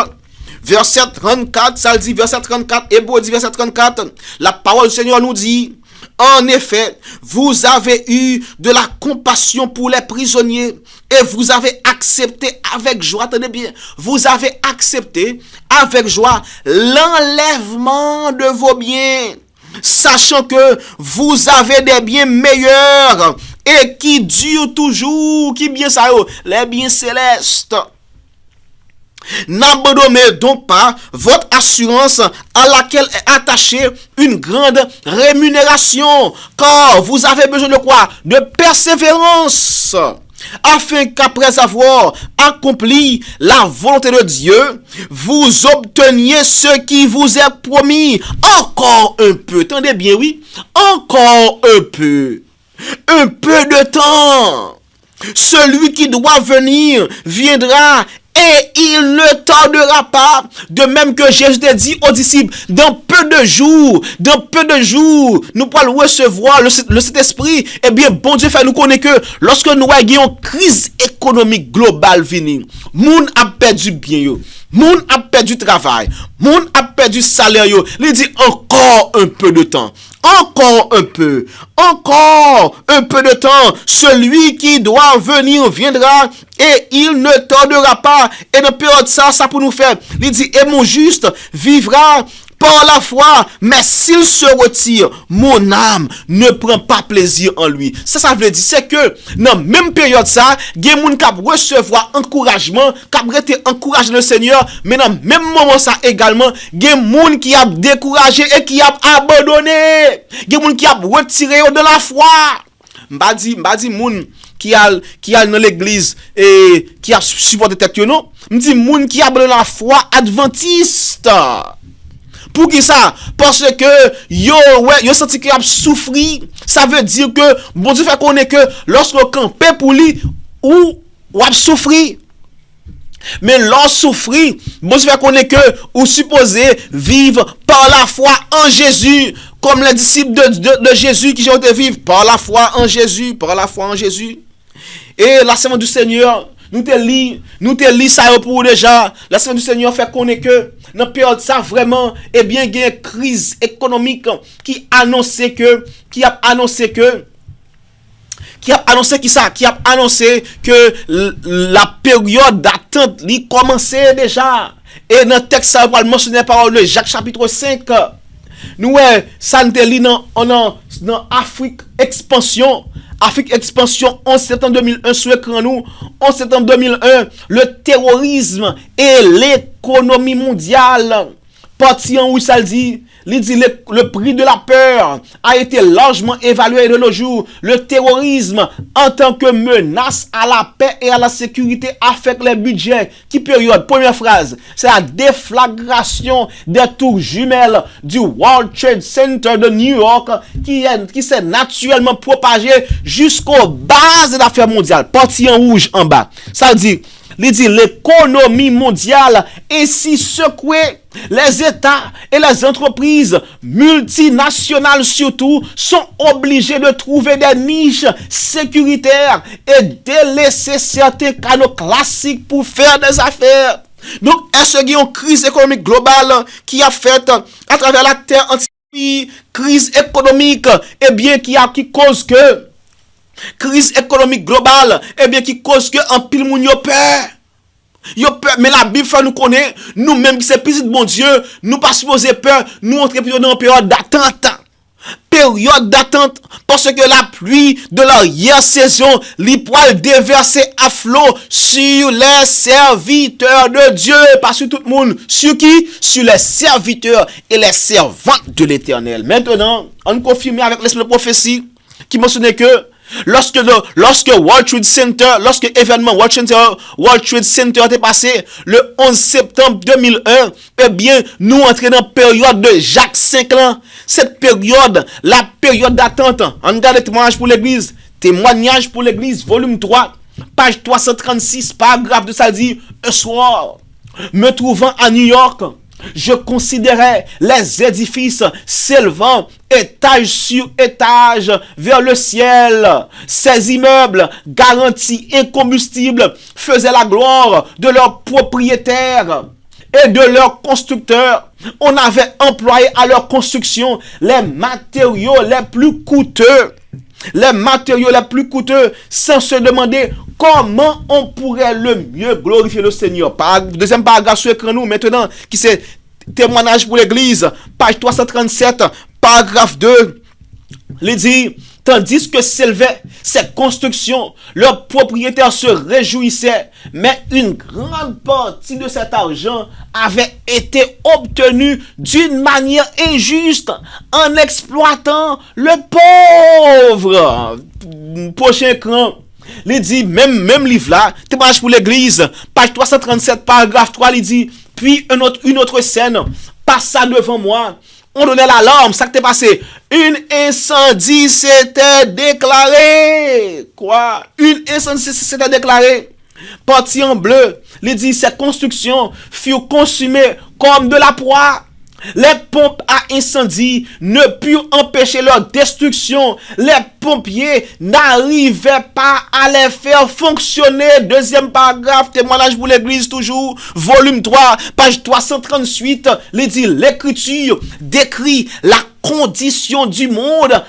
Speaker 1: verset 34, ça le dit, verset 34, Hébreux 10, verset 34, la parole du Seigneur nous dit, en effet, vous avez eu de la compassion pour les prisonniers et vous avez accepté avec joie, attendez bien, vous avez accepté avec joie l'enlèvement de vos biens, sachant que vous avez des biens meilleurs et qui durent toujours, qui bien ça, les biens célestes. N'abandonnez donc pas votre assurance à laquelle est attachée une grande rémunération, car vous avez besoin de quoi? De persévérance. afin qu'après avoir accompli la volonté de Dieu, vous obteniez ce qui vous est promis. Encore un peu, attendez bien, oui, encore un peu de temps. Celui qui doit venir viendra et il ne tardera pas. De même que Jésus a dit aux disciples, dans peu de jours, nous pourrons recevoir le Saint-Esprit. Eh bien, bon Dieu fait nous connaître que lorsque nous avons une crise économique globale venir, moun a perdu bien yo, moun a perdu travail, moun a perdu salaire yo, il dit encore un peu de temps. Encore un peu de temps. Celui qui doit venir viendra et il ne tardera pas. Et dans période ça pour nous faire. Il dit, et mon juste vivra par la foi, mais s'il se retire, mon âme ne prend pas plaisir en lui. Ça veut dire, c'est que dans même période ça, il y a des gens qui recevoir encouragement, qui été encouragé le Seigneur, mais dans même moment ça également, il y a des gens qui ont découragé et qui ont abandonné. Il y a des gens qui ont retiré de la foi. M'badi moun qui a dans l'église et qui a supporté tête non, m'di moun qui a dans la foi adventiste. Pour qui ça? Parce que yo senti qu'il a souffri. Ça veut dire que bon Dieu fait connaître que lorsqu'on campe pour lui ou a souffri. Mais lorsque souffri, bon Dieu fait connaître que ou supposé vivre par la foi en Jésus, comme les disciples de Jésus qui ont été vivre par la foi en Jésus, Et la semaine du Seigneur, nous te lis ça pour déjà. La semaine du Seigneur fait connaître que dans la période ça vraiment, eh bien, il y a une crise économique qui a annoncé que la période d'attente li commençait déjà. Et dans le texte ça va mentionner par le Jacques chapitre 5. Nous ça nous lit dans Afrique Expansion. Afrique Expansion 11 septembre 2001 sur l'écran nous 11 septembre 2001 le terrorisme et l'économie mondiale parti en où ça dit le prix de la peur a été largement évalué de nos jours. Le terrorisme en tant que menace à la paix et à la sécurité affecte les budgets. Qui période? Première phrase, c'est la déflagration des tours jumelles du World Trade Center de New York qui s'est naturellement propagé jusqu'aux bases de l'affaire mondiale. Parti en rouge en bas. Ça dit, l'économie mondiale est si secouée. Les États et les entreprises multinationales surtout sont obligés de trouver des niches sécuritaires et délaisser certains canaux classiques pour faire des affaires. Donc, est-ce qu'il y a une crise économique globale qui a fait à travers la terre entière, crise économique, eh bien, qui cause que crise économique globale, eh bien, qui cause que en pile moun yo peur. Mais la Bible fait nous connaître, nous-mêmes qui sommes petits de bon Dieu, nous pas supposé peur, nous entrons plutôt dans une période d'attente. Période d'attente, parce que la pluie de l'arrière-saison, les poils déversés à flot sur les serviteurs de Dieu, pas sur tout le monde. Sur qui? Sur les serviteurs et les servantes de l'Éternel. Maintenant, on confirme avec l'esprit de prophétie qui mentionnait que lorsque World Trade Center, lorsque événement World Trade Center était passé le 11 septembre 2001, eh bien, nous entrons dans la période de Jacques 5 ans. Cette période, la période d'attente. On regarde le témoignage pour l'église, volume 3, page 336, paragraphe de ça dit, un soir, me trouvant à New York, je considérais les édifices s'élevant étage sur étage vers le ciel. Ces immeubles garantis incombustibles faisaient la gloire de leurs propriétaires et de leurs constructeurs. On avait employé à leur construction les matériaux les plus coûteux. Sans se demander comment on pourrait le mieux glorifier le Seigneur. Deuxième paragraphe sur l'écran nous maintenant, qui c'est témoignage pour l'église, page 337, paragraphe 2. Il dit, tandis que s'élevaient ces constructions, leurs propriétaires se réjouissaient, mais une grande partie de cet argent avait été obtenue d'une manière injuste en exploitant le pauvre. Prochain écran, Il dit, même livre là, témoignage pour l'église, page 337, paragraphe 3, il dit, puis une autre scène passa devant moi. On donnait l'alarme, ça qui t'est passé. Une incendie s'était déclarée. Quoi? Une incendie s'était déclarée. Parti en bleu, il dit, ces constructions furent consumées comme de la poix. Les pompes à incendie ne purent empêcher leur destruction. Les pompiers n'arrivaient pas à les faire fonctionner. Deuxième paragraphe, témoignage pour l'église toujours, volume 3, page 338. Il dit, l'écriture décrit la condition du monde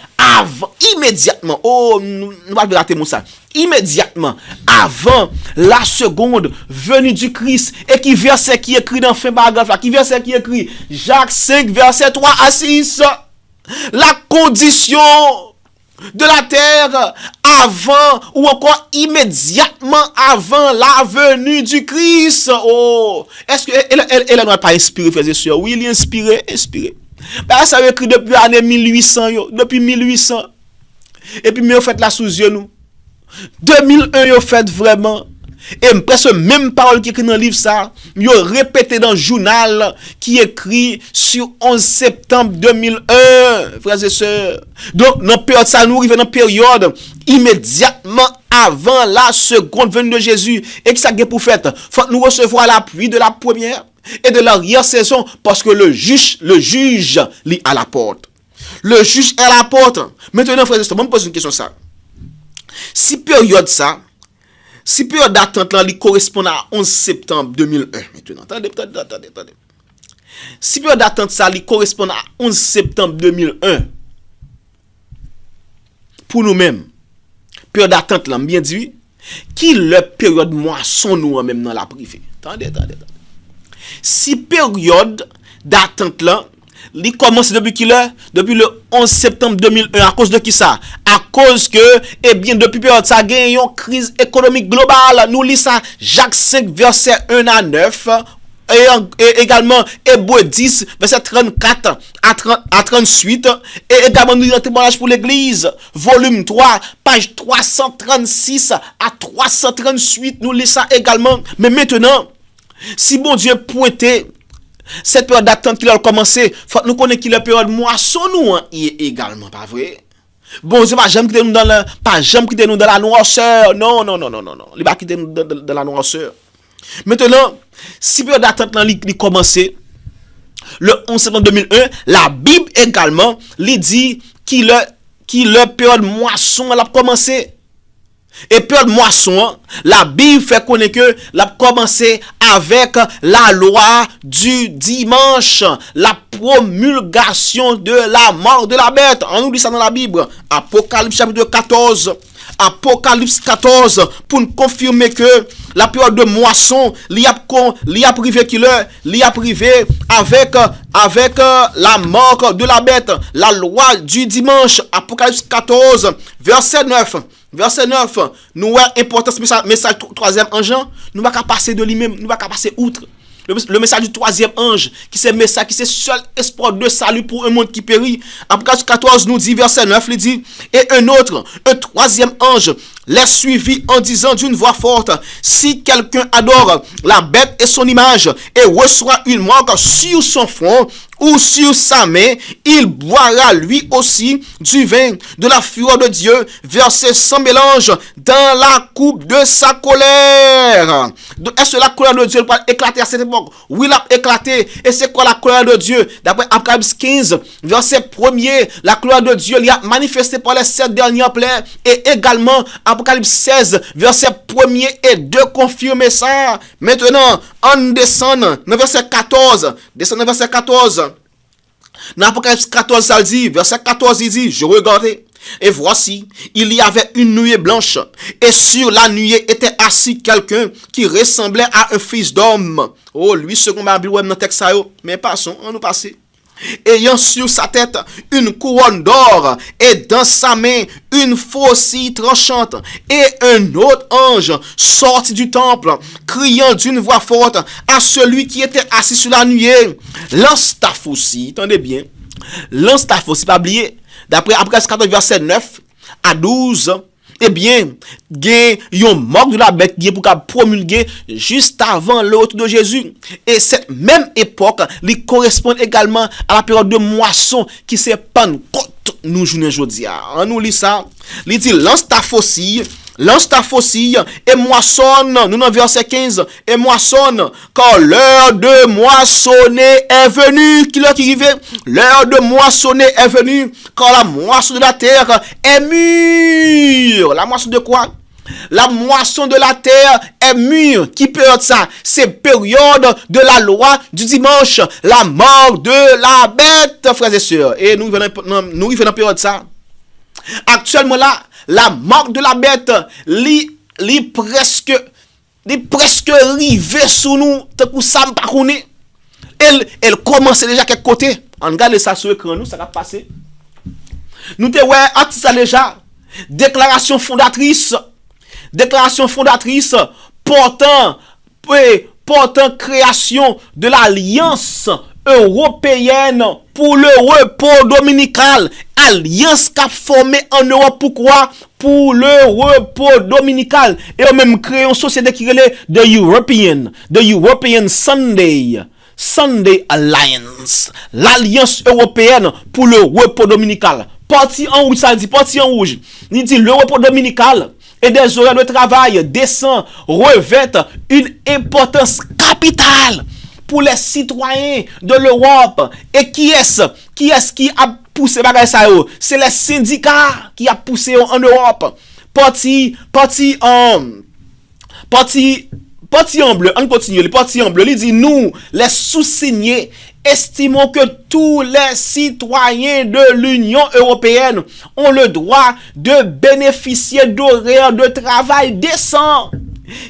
Speaker 1: immédiatement. Oh, nous allons rater ça. Immédiatement avant la seconde venue du Christ. Et qui verset qui écrit dans fin paragraphe là, qui verset qui écrit Jacques 5 verset 3 à 6. La condition de la terre avant ou encore immédiatement avant la venue du Christ. Oh, est-ce que elle n'a pas inspiré, frères et sœurs? Oui, il est inspiré. Ben, ça a écrit depuis l'année 1800, depuis 1800. Et puis, mais on fait là sous yeux nous. 2001, yo fait vraiment. Et presque même parole qui écrit dans le livre ça, yo répété dans le journal qui écrit sur 11 septembre 2001, frères et sœurs. Donc, dans période ça, nous arrivons dans période immédiatement avant la seconde venue de Jésus. Et que ça a pour fait, faut nous recevoir l'appui de la première et de l'arrière-saison parce que le juge lit à la porte. Le juge est à la porte. Maintenant, frères et sœurs, je me pose une question ça. Si période d'attente là, il correspond à 11 septembre 2001. Maintenant, attendez. Si période d'attente ça, il correspond à 11 septembre 2001. Pour nous-mêmes, période d'attente là, bien dit, qui le période moisson nous même dans la privée. Attendez. Si période d'attente là, il commence depuis le 11 septembre 2001. À cause de qui ça? À cause que, eh bien, depuis période ça, gagne une crise économique globale. Nous lisons ça, Jacques 5, verset 1 à 9. Et également, Hébreux 10, verset 34 à 38. Et également, nous lisons témoignage pour l'église. Volume 3, page 336 à 338. Nous lisons ça également. Mais maintenant, si bon Dieu pointait cette période d'attente qu'il a commencé, faut nous connaître qu'il est période moisson nous également, pas vrai? Bon, c'est pas jamais quitter nous dans la noirceur. Non. Il va quitter nous dans la noirceur. Maintenant, si période d'attente là il commencé le 11 septembre 2001, la Bible également lui dit qu'il est période moisson elle a commencé. Et période moisson, la Bible fait connaître que l'a commencé avec la loi du dimanche, la promulgation de la mort de la bête. On nous dit ça dans la Bible. Apocalypse chapitre 14. Apocalypse 14 pour nous confirmer que la période de moisson l'y a privé avec la mort de la bête, la loi du dimanche. Apocalypse 14 verset 9. Verset 9, nous avons importance message troisième ange, nous ne pouvons pas passer de lui-même, nous ne pouvons pas passer outre. Le message du troisième ange, qui c'est message, qui c'est seul espoir de salut pour un monde qui périt. Apocalypse 14 nous dit, verset 9, il dit, et un troisième ange, les suivit en disant d'une voix forte, si quelqu'un adore la bête et son image, et reçoit une marque sur son front, ou sur sa main, il boira lui aussi du vin de la fureur de Dieu, versé sans mélange dans la coupe de sa colère. Est-ce que la colère de Dieu va éclater à cette époque? Oui, il a éclaté. Et c'est quoi la colère de Dieu? D'après Apocalypse 15, verset 1er, la colère de Dieu il a manifesté par les 7 dernières plaies. Et également, Apocalypse 16, verset 1er et 2 confirmer ça. Maintenant, on descend dans verset 14. Dans Apocalypse 14, ça dit, verset 14, il dit, je regardais, et voici, il y avait une nuée blanche, et sur la nuée était assis quelqu'un qui ressemblait à un fils d'homme. Oh, lui, second ma Bible, dans le texte, mais passons, on nous passe. Ayant sur sa tête une couronne d'or et dans sa main une faucille tranchante, et un autre ange sorti du temple, criant d'une voix forte à celui qui était assis sur la nuée, lance ta faucille, attendez bien, lance ta faucille, pas oublier, d'après Apocalypse 14 verset 9 à 12, eh bien, gen yon marque de la bête qui est pour promulguer juste avant le retour de Jésus. Et cette même époque, il correspond également à la période de moisson qui c'est Pentecôte nous journée aujourd'hui. On nous lit ça. Il dit lance ta faucille et moissonne. Nous dans verset 15. Et moissonne, car l'heure de moissonner est venue. Qui l'heure qui arrive? L'heure de moissonner est venue, car la moisson de la terre est mûre. La moisson de quoi? La moisson de la terre est mûre. Qui période ça? C'est période de la loi du dimanche, la mort de la bête, frères et sœurs. Et nous venons dans période ça. Actuellement là, la marque de la bête, li presque rivé sous nous, tant que ça pas connaît. Elle commence déjà quelque côté. On regarde ça sur l'écran nous, ça va passer. Nous te ouais, ça déjà déclaration fondatrice portant création de l'alliance européenne pour le repos dominical. Alliance qu'a formé en Europe, pourquoi? Pour le repos dominical. Et on même créé une société qui est the European Sunday Alliance, l'alliance européenne pour le repos dominical. Parti en rouge, ça dit parti en rouge. Il dit le repos dominical et des horaires de travail décents revêtent une importance capitale pour les citoyens de l'Europe. Et qui est-ce qui a poussé bagay ça yo? C'est les syndicats qui a poussé en Europe. Parti en bleu, on continue. Le parti en bleu, il dit nous, les sous-signés, estimons que tous les citoyens de l'Union européenne ont le droit de bénéficier d'horaires de travail décents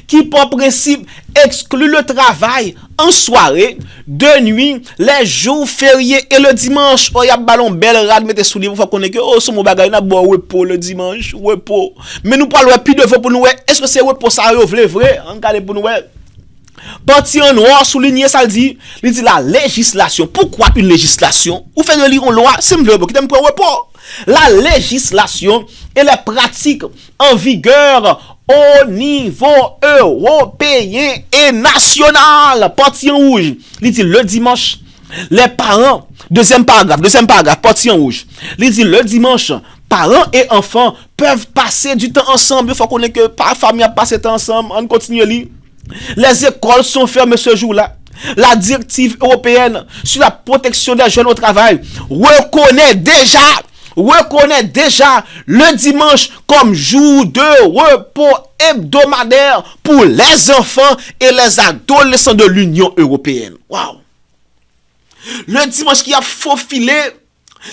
Speaker 1: qui, par principe, exclut le travail en soirée, de nuit, les jours fériés et le dimanche. Oh, y a ballon belle rad, mettez sous les vous faut connaître que oh, ce mon bagay n'a bon repos le dimanche, repos. Mais nous parlons plus de vous pour nous. Est-ce que c'est repos ça vrai? Regardez pour nous. Parti en noir souligné ça dit la législation. Pourquoi une législation? Ou fait de lire une loi, c'est me qui t'aime pour repos. La législation et les pratiques en vigueur au niveau européen et national. Parti en rouge. Il dit le dimanche, les parents, deuxième paragraphe, parti en rouge. Il dit le dimanche, parents et enfants peuvent passer du temps ensemble. Il faut qu'on ait que par famille a passé temps ensemble. On continue à lire. Les écoles sont fermées ce jour-là. La directive européenne sur la protection des jeunes au travail reconnaît déjà le dimanche comme jour de repos hebdomadaire pour les enfants et les adolescents de l'Union européenne. Waouh! Le dimanche qui a faufilé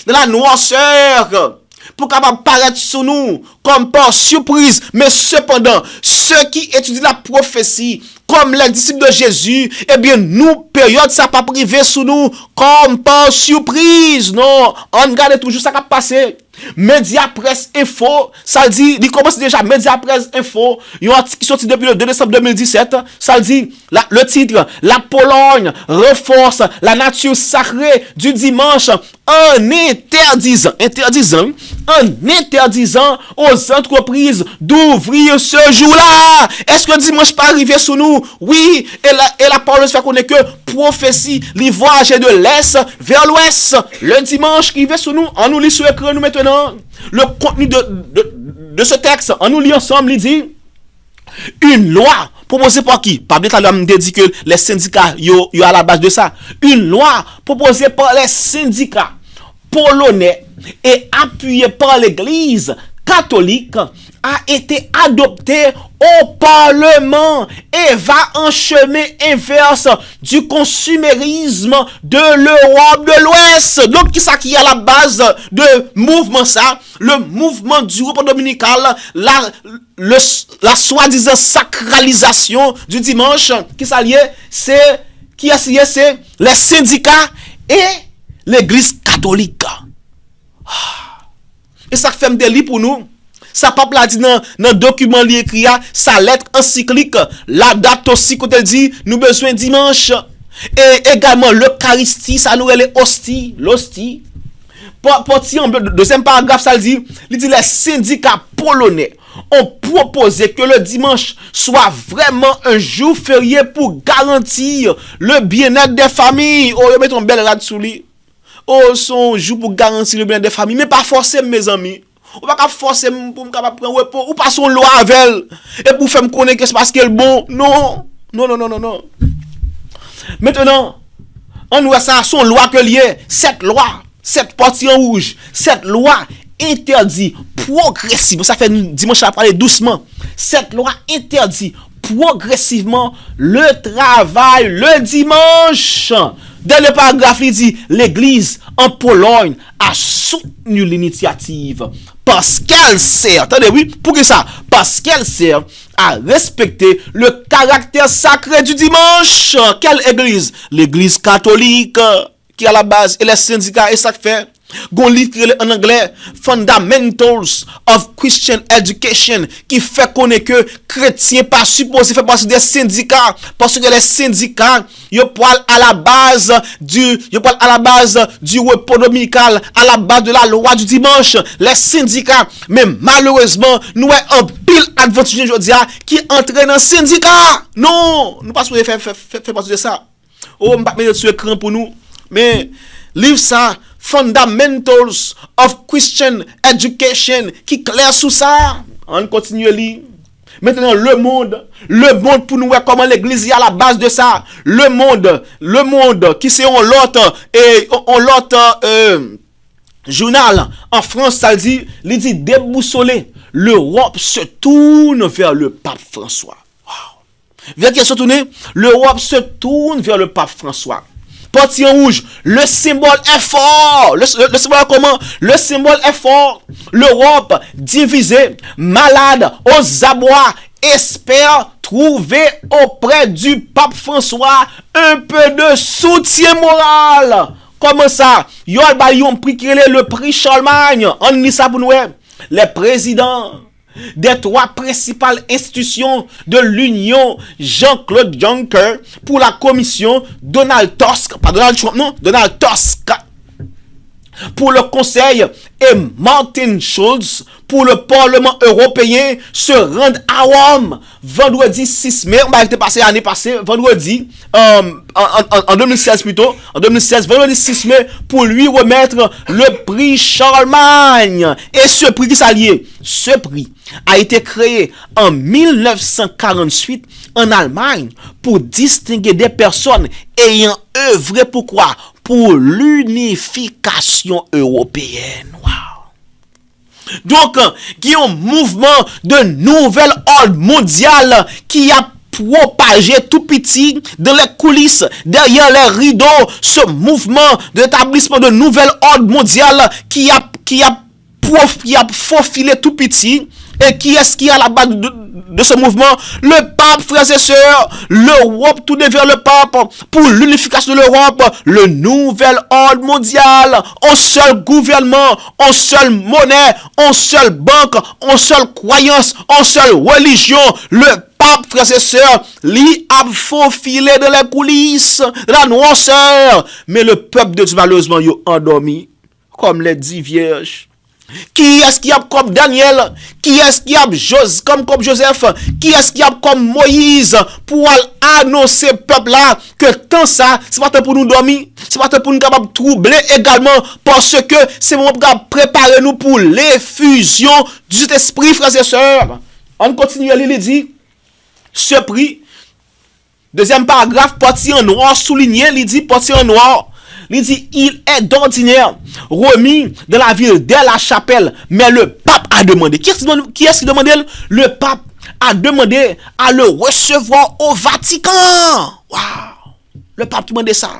Speaker 1: dans la noirceur pour capable paraître sur nous comme par surprise, mais cependant ceux qui étudient la prophétie comme les disciples de Jésus, eh bien nous période ça pas privé sur nous comme par surprise. Non, on regarde toujours ça qui a passé. Média Presse Info, ça dit, il commence déjà Média Presse Info, il y a un article qui sorti depuis le 2 décembre 2017, ça dit, le titre, la Pologne renforce la nature sacrée du dimanche en interdisant aux entreprises d'ouvrir ce jour-là. Est-ce que dimanche pas arrivé sous nous? Oui, et la parole se fait connaître que prophétie, les voyages de l'Est vers l'Ouest, le dimanche qui vient sous nous, on nous lit sur l'écran nous maintenant. Le contenu de ce texte, on nous lit ensemble, il dit une loi proposée par qui? Par me dit que les syndicats yo à la base de ça. Une loi proposée par les syndicats polonais et appuyée par l'Église catholique a été adoptée au Parlement et va en chemin inverse du consumérisme de l'Europe de l'Ouest. Donc, qui est à la base de mouvement ça? Le mouvement du repos dominical, la soi-disant sacralisation du dimanche, qui s'allie, c'est les syndicats et l'Église catholique. Et ça fait un délit pour nous. Ça pas dit dans le document li écrit sa lettre encyclique, la date aussi quand elle dit nous besoin dimanche et également l'eucharistie, ça nous est l'hostie. Deuxième paragraphe ça dit, il dit les syndicats polonais ont proposé que le dimanche soit vraiment un jour férié pour garantir le bien-être des familles. Oh, mettons une belle rade sous lui. Oh, son jour pour garantir le bien-être des familles. Mais pas forcément, mes amis. On va pas forcer pour me prendre repos. Ou pas son loi avec elle. Et pour faire me connaître que c'est parce qu'elle est bon. Non. Non. Maintenant, on voit ça, son loi que lié. Cette loi, cette partie en rouge, cette loi interdit progressivement, ça fait dimanche à parler doucement, cette loi interdit progressivement le travail le dimanche. Dans le paragraphe, il dit, l'Église en Pologne a soutenu l'initiative parce qu'elle sert, attendez, oui, pour que ça, parce qu'elle sert à respecter le caractère sacré du dimanche. Quelle Église? L'Église catholique qui est à la base, et les syndicats, et ça fait. Gon livre en anglais Fundamentals of Christian Education qui fait connaître que chrétiens pas supposé faire partie des syndicats parce que les syndicats ils parlent à la base du repos dominical, à la base de la loi du dimanche. Les syndicats, mais malheureusement nous avons un pile adventiste aujourd'hui qui entraîne dans syndicat. Non, nous pas supposé faire partie de ça. Oh, on pas mettre sur l'écran pour nous, mais livre ça Fundamentals of Christian Education qui clair sous ça. On continue à lire. Maintenant le monde pour nous voir comment l'église est à la base de ça. Le monde qui c'est l'autre journal en France, ça dit déboussolé. L'Europe se tourne vers le pape François. Wow. Vers qui se tourne? L'Europe se tourne vers le pape François. Parti en rouge, le symbole est fort. Le symbole est comment? Le symbole est fort. L'Europe divisée, malade, aux abois, espère trouver auprès du pape François un peu de soutien moral. Comment ça? Yon prix qui est le prix Charlemagne. On dit ça pour nous. Les présidents des trois principales institutions de l'Union, Jean-Claude Juncker, pour la commission, Donald Tusk, pas Donald Trump, non, Donald Tusk, pour le Conseil, et Martin Schulz, pour le Parlement européen, se rendent à Rome vendredi 6 mai, on va être passé l'année passée, vendredi, en 2016 plutôt, en 2016, vendredi 6 mai, pour lui remettre le prix Charlemagne. Et ce prix qui s'allie, ce prix a été créé en 1948 en Allemagne pour distinguer des personnes ayant œuvré pour quoi? Pour l'unification européenne. Wow. Donc, il y a un mouvement de nouvel ordre mondial qui a propagé tout petit dans les coulisses, derrière les rideaux, ce mouvement d'établissement de nouvel ordre mondial qui a faufilé tout petit. Et qui est-ce qui est à la base de ce mouvement? Le pape, frères et sœurs. L'Europe tourne vers le pape pour l'unification de l'Europe. Le nouvel ordre mondial. Un seul gouvernement, une seule monnaie, une seule banque, une seule croyance, une seule religion. Le pape, frères et sœurs, lui a faufilé dans les coulisses, de la noirceur. Mais le peuple de Dieu, malheureusement, il est endormi, comme les 10 vierges. Qui est-ce qui a comme Daniel? Qui est-ce qui a comme Joseph? Qui est-ce qui a comme Moïse pour annoncer peuple là que tant ça, c'est pas pour nous dormir, c'est pas pour nous capables de troubler également parce que c'est mon pour préparer nous pour l'effusion du Saint-Esprit, frères et sœurs. On continue à lire, il dit, ce prix, deuxième paragraphe, parti en noir, souligné, il dit, parti en noir. Il dit, il est d'ordinaire remis dans la ville de la Chapelle, mais le pape a demandé. Qui est-ce qui demandait? Le pape a demandé à le recevoir au Vatican. Waouh! Le pape demandait ça.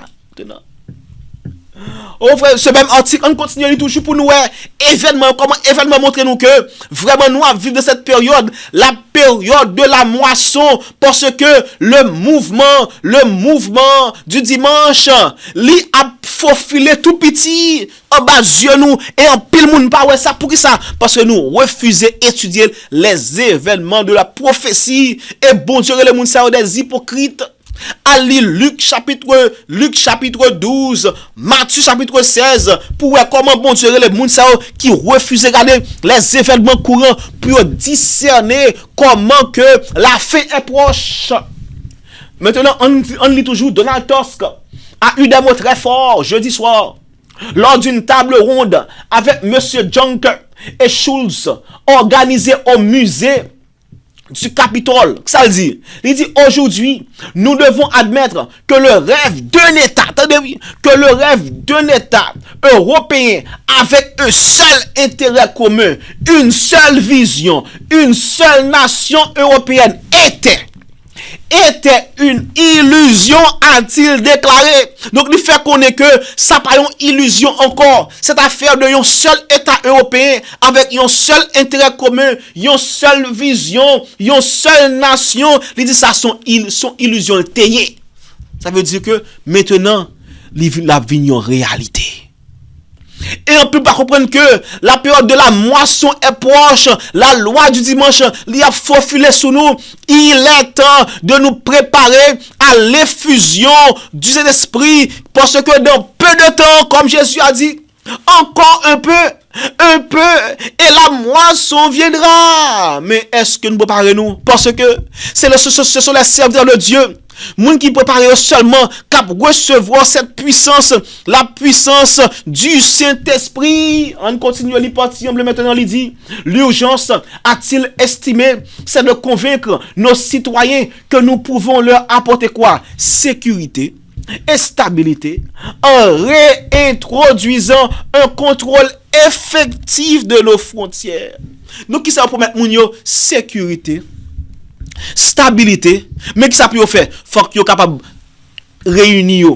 Speaker 1: Oh frère, ce même article, on continue toujours pour nous comment événement montrer nous que vraiment nous à vivre de cette période, la période de la moisson, parce que le mouvement du dimanche, lui a faufilé tout petit en bas de nous et en pile monde pas ouais ça pour qui ça? Parce que nous refusons d'étudier les événements de la prophétie et bon Dieu les monde ça des hypocrites. à lire Luc chapitre 12, Matthieu chapitre 16, pour voir comment bon Dieu les gens qui refusent de regarder les événements courants pour discerner comment que la fin est proche. Maintenant, on lit toujours Donald Tusk a eu des mots très forts jeudi soir lors d'une table ronde avec M. Juncker et Schulz organisée au musée du Capitole. Ça le dit. Il dit aujourd'hui, nous devons admettre que le rêve d'un État, européen avec un seul intérêt commun, une seule vision, une seule nation européenne était une illusion, a-t-il déclaré. Donc, il fait connaître que ça pas une illusion encore. Cette affaire de un seul État européen avec un seul intérêt commun, une seule vision, une seule nation. Il dit ça sont illusions taillées. Ça veut dire que maintenant, la vie est en réalité. Et on ne peut pas comprendre que la période de la moisson est proche. La loi du dimanche, il a faufilé sous nous. Il est temps de nous préparer à l'effusion du Saint-Esprit. Parce que dans peu de temps, comme Jésus a dit, encore un peu, et la moisson viendra. Mais est-ce que nous préparons-nous? Parce que ce sont les serviteurs de Dieu. Moun qui prépare seulement qu'à recevoir cette puissance, la puissance du Saint-Esprit. On continue à l'y partir maintenant, il dit, l'urgence, a-t-il estimé, c'est de convaincre nos citoyens que nous pouvons leur apporter quoi? Sécurité et stabilité en réintroduisant un contrôle effectif de nos frontières. Donc, qui ça pour mettre moun yo? Sécurité, stabilité, mais qui ça peut faire? Faut que yo capable réunir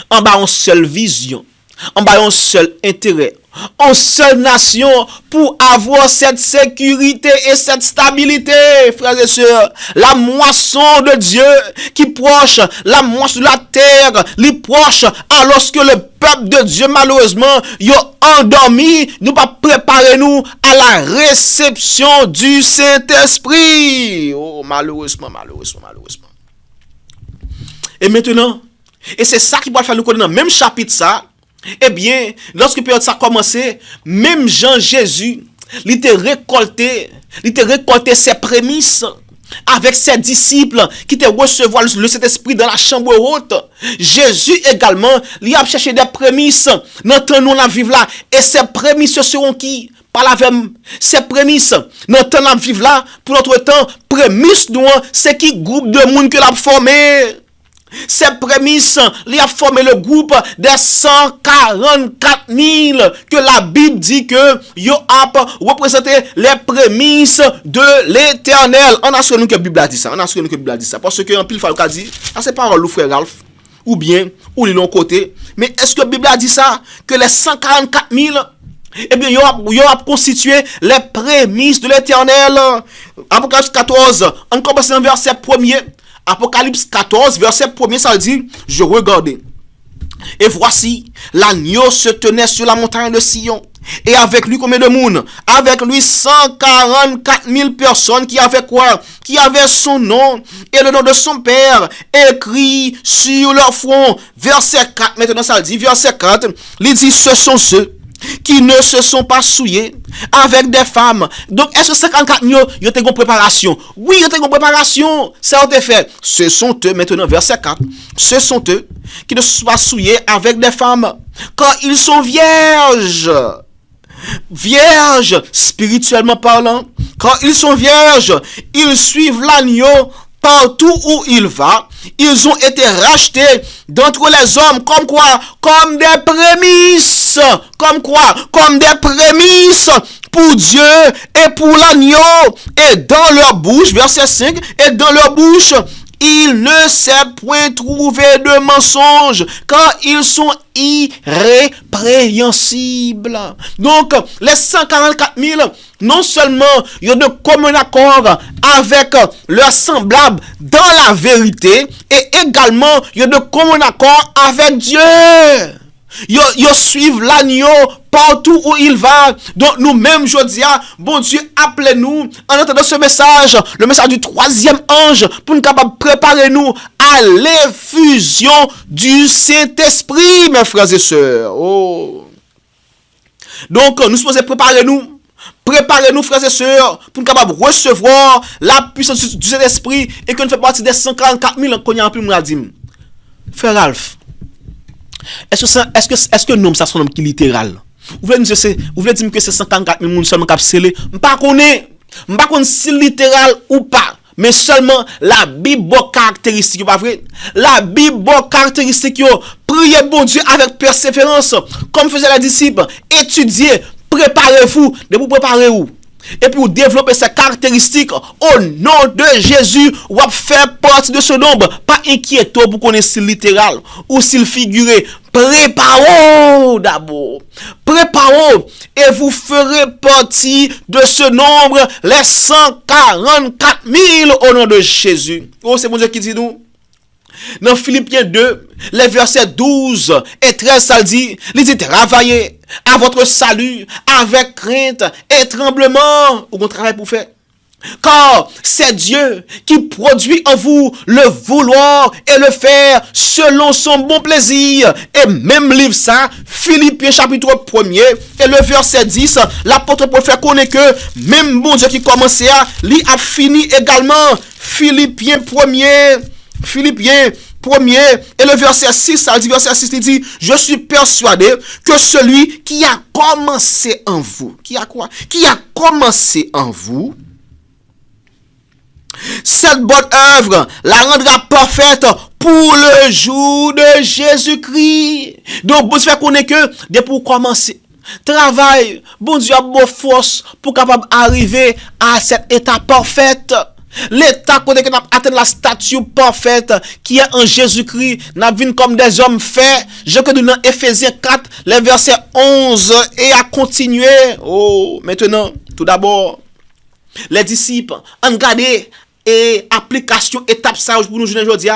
Speaker 1: en bas une seule vision, en bas un seul intérêt, en seule nation pour avoir cette sécurité et cette stabilité, frères et sœurs. La moisson de Dieu qui proche, la moisson de la terre, les proche, alors que le peuple de Dieu, malheureusement, yo endormi, nous pas préparer nous à la réception du Saint-Esprit. Oh, malheureusement. Et maintenant, et c'est ça qui va faire nous connaître dans le même chapitre ça. Eh bien, lorsque période ça a commencé, même Jean-Jésus, il était récolté ses prémices avec ses disciples qui étaient recevoir le Saint-Esprit dans la chambre haute. Jésus également, il a cherché des prémices dans temps nous la vivre là. Et ces prémices seront qui? Par la même, ces prémices dans temps la vivre là, pour notre temps, prémices nous, c'est qui groupe de monde que l'a formé. Ces prémices, il a formé le groupe des 144 000 que la Bible dit que yo a représenté les prémices de l'Éternel. On a sûr que la Bible a dit ça. Parce que en pile fois a dit, c'est pas le frère Ralph ou bien ou l'on côté. Mais est-ce que la Bible a dit ça que les 144 000 eh bien, yo a constitué les prémices de l'Éternel. Apocalypse 14, on commence dans verset 1er. Apocalypse 14, verset 1er, ça dit, je regardais. Et voici, l'agneau se tenait sur la montagne de Sion. Et avec lui, combien de monde? Avec lui, 144 000 personnes qui avaient quoi? Qui avaient son nom et le nom de son père écrit sur leur front. Verset 4, maintenant ça dit, verset 4, il dit, ce sont ceux qui ne se sont pas souillés avec des femmes. Donc, est-ce que 54 000, ils ont une préparation? Oui, ils ont une préparation. Ça a été fait. Ce sont eux, maintenant, verset 4. Ce sont eux qui ne se sont pas souillés avec des femmes. Quand ils sont vierges, spirituellement parlant, quand ils sont vierges, ils suivent l'agneau partout où il va. Ils ont été rachetés d'entre les hommes comme quoi? Comme des prémices. Comme quoi? Comme des prémices pour Dieu et pour l'agneau. Et dans leur bouche, verset 5, et dans leur bouche, il ne s'est point trouvé de mensonge, car ils sont irrépréhensibles. Donc, les 144 000, non seulement ils ont de commun accord avec leurs semblables dans la vérité, et également ils ont de commun accord avec Dieu. Ils suivent l'agneau partout où il va. Donc nous-mêmes, je dis, bon Dieu, appelez-nous en entendant ce message, le message du troisième ange, pour nous capables préparer nous à l'effusion du Saint-Esprit, mes frères et sœurs. Oh. Donc, nous supposons préparer-nous. Préparez-nous, frères et sœurs, pour nous capables de recevoir la puissance du Saint-Esprit et que nous faisons partie des 144 000 qu'on y a en plus, nous dit. Frère Ralph, est-ce que nous, ça son nom qui est littéral? Vous voulez dire que c'est 144 000 seulement qui scellé? Je ne sais pas si c'est littéral ou pas. Mais seulement la Bible caractéristique, pas vrai? La Bible caractéristique, priez bon Dieu avec persévérance, comme faisaient les disciples, étudiez, préparez-vous, de vous préparer où? Et puis vous développez ces caractéristiques au nom de Jésus, ou faire partie de ce nombre. Pas inquiétez pour connaître si littéral ou s'il figuré. Préparons d'abord. Préparons et vous ferez partie de ce nombre, les 144 000 au nom de Jésus. Oh, c'est mon Dieu qui dit nous. Dans Philippiens 2, les versets 12 et 13, ça dit, il dit, travaillez à votre salut avec crainte et tremblement. Ou qu'on travaille pour faire. Car c'est Dieu qui produit en vous le vouloir et le faire selon son bon plaisir. Et même livre ça, Philippiens chapitre 1er et le verset 10, l'apôtre Paul fait connaître que même bon Dieu qui commençait à, lui a fini également. Philippiens 1er et le verset 6, ça dit, verset 6, il dit, je suis persuadé que celui qui a commencé en vous, qui a quoi? Qui a commencé en vous, cette bonne œuvre la rendra parfaite pour le jour de Jésus-Christ. Donc, vous faites connaître que, dès pour commencer, travail, bon Dieu a bonne force pour capable arriver à cet état parfait. L'état qu'on a atteint la statue parfaite qui est en Jésus-Christ, n'a vu comme des hommes faits. Je que nous dans Éphésiens 4, les versets 11 et à continuer. Oh, maintenant, tout d'abord, les disciples, regardez et application étape ça pour nous aujourd'hui.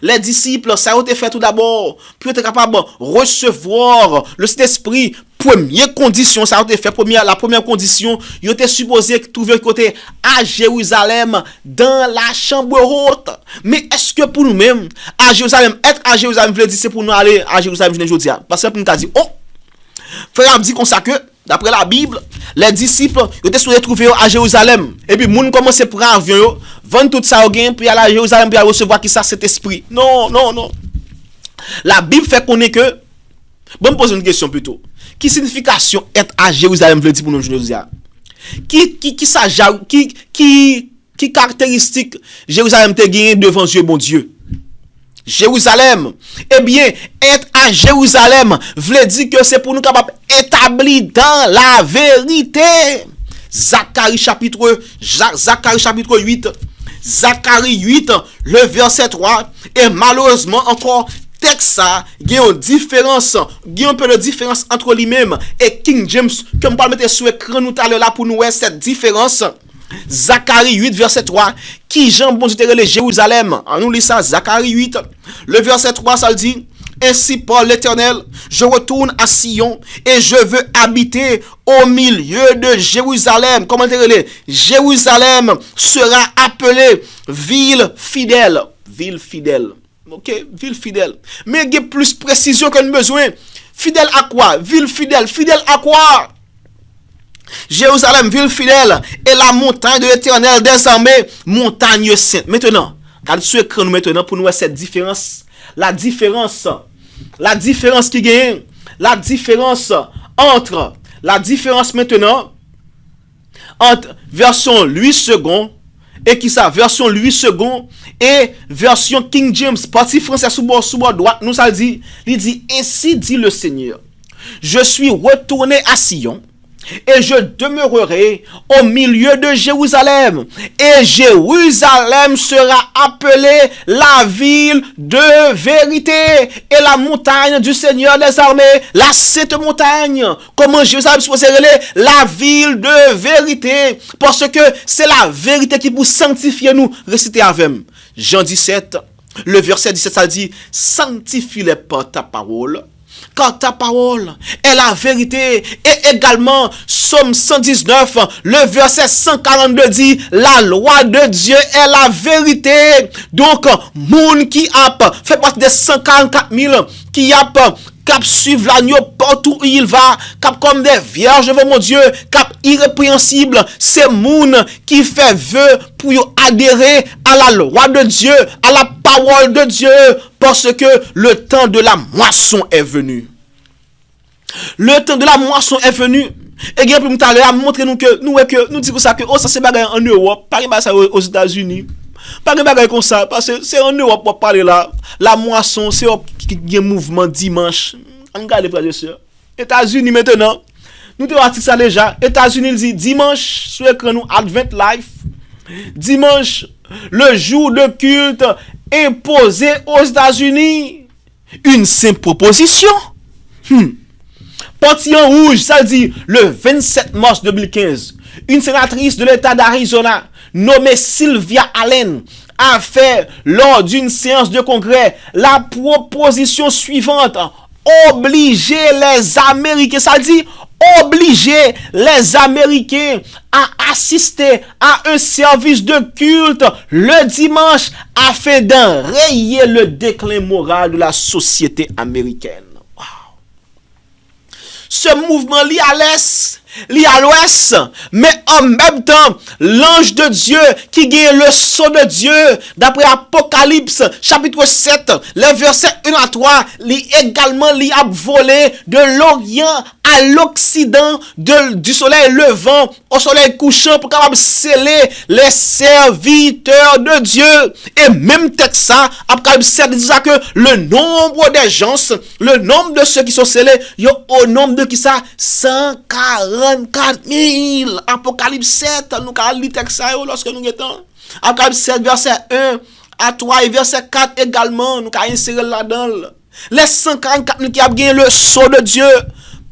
Speaker 1: Les disciples, ça a été fait tout d'abord pour être capable de recevoir le Saint-Esprit. Première condition, ça a été fait. La première condition, il était supposé trouver côté à Jérusalem dans la chambre haute. Mais est-ce que pour nous-mêmes, à Jérusalem, être à Jérusalem, veut dire c'est pour nous aller à Jérusalem aujourd'hui? Parce que pour nous dire, oh, frère, dit comme ça que, d'après la Bible, les disciples étaient supposés trouver à Jérusalem. Et puis, moun commence à prendre avion, vendre tout ça au gain, puis aller à Jérusalem, puis à recevoir qui ça, cet esprit. Non. La Bible fait connaître que, bon, me pose une question plutôt. Qui signification être à Jérusalem veut dire pour nous aujourd'hui? Qui caractéristique Jérusalem te gagné devant Dieu, mon Dieu? Jérusalem. Eh bien, être à Jérusalem veut dire que c'est pour nous capables établir dans la vérité. Zacharie chapitre 8. Zacharie 8, le verset 3. Et malheureusement encore, texte ça, il y a une différence, il y a un peu de différence entre lui-même et King James, comme on va mettre sur l'écran nous tout à l'heure là pour nous voir cette différence. Zacharie 8, verset 3, qui Jean bon Dieu te Jérusalem. On nous lit ça, Zacharie 8, le verset 3, ça le dit, ainsi parle l'Éternel, je retourne à Sion et je veux habiter au milieu de Jérusalem. Comment te relais? Jérusalem sera appelée ville fidèle. Ville fidèle. Ok, ville fidèle. Mais il y a plus précision que nous besoin. Fidèle à quoi? Ville fidèle. Fidèle à quoi? Jérusalem, ville fidèle, et la montagne de l'Éternel des armées, montagne sainte. Maintenant, regardez sur l'écran maintenant pour nous voir cette différence. La différence qui gagne, la différence maintenant entre version 8 secondes et qui ça version 8 secondes et version King James partie français sous bord droite nous ça dit, il dit ainsi dit le Seigneur, je suis retourné à Sion et je demeurerai au milieu de Jérusalem. Et Jérusalem sera appelée la ville de vérité et la montagne du Seigneur des armées, la sainte montagne. Comment Jérusalem serait la ville de vérité? Parce que c'est la vérité qui vous sanctifie nous. Récitez avec Jean 17, le verset 17, ça dit, sanctifie-les par ta parole. car ta parole est la vérité. Et également, Psaume 119, le verset 142 dit, la loi de Dieu est la vérité. Donc, moun qui a fait partie des 144 000 qui a cap suivre l'agneau partout où il va, cap comme des vierges devant mon Dieu, cap irrépréhensible, c'est moun qui fait vœu pour adhérer à la loi de Dieu, à la parole de Dieu, parce que le temps de la moisson est venu. Le temps de la moisson est venu. Et bien, pour tout à l'heure, montrer nous que nous disons ça que ça c'est bagarre en Europe, pas ça aux États-Unis. Pas de bagarre comme ça, parce que c'est en Europe pour parler là. La moisson, c'est un mouvement dimanche. Regardez, frères et sœurs. États-Unis maintenant, nous te dit ça déjà. États-Unis il dit dimanche, sur l'écran nous Advent Life. Dimanche, le jour de culte imposé aux États-Unis. Une simple proposition. Pantillon rouge, ça dit le 27 mars 2015. Une sénatrice de l'État d'Arizona nommée Sylvia Allen a fait lors d'une séance de congrès la proposition suivante: obliger les Américains, ça dit obliger les Américains à assister à un service de culte le dimanche afin d'enrayer le déclin moral de la société américaine. Wow. Ce mouvement lie à l'est, lie à l'ouest, mais en même temps, l'ange de Dieu qui gagne le sceau de Dieu, d'après Apocalypse, chapitre 7, les versets 1 à 3, lit également li a volé de l'Orient à l'Occident du soleil levant au soleil couchant pour capable sceller les serviteurs de Dieu. Et même texte ça, Apocalypse 7 dit ça que le nombre des gens, le nombre de ceux qui sont scellés, yo au nombre de qui ça 144 000. Apocalypse 7, nous avons lu texte ça lorsque nous étions. Apocalypse 7, verset 1 à 3 et verset 4 également, nous avons inséré là-dedans. Les 144 000 qui ont gagné le sceau de Dieu.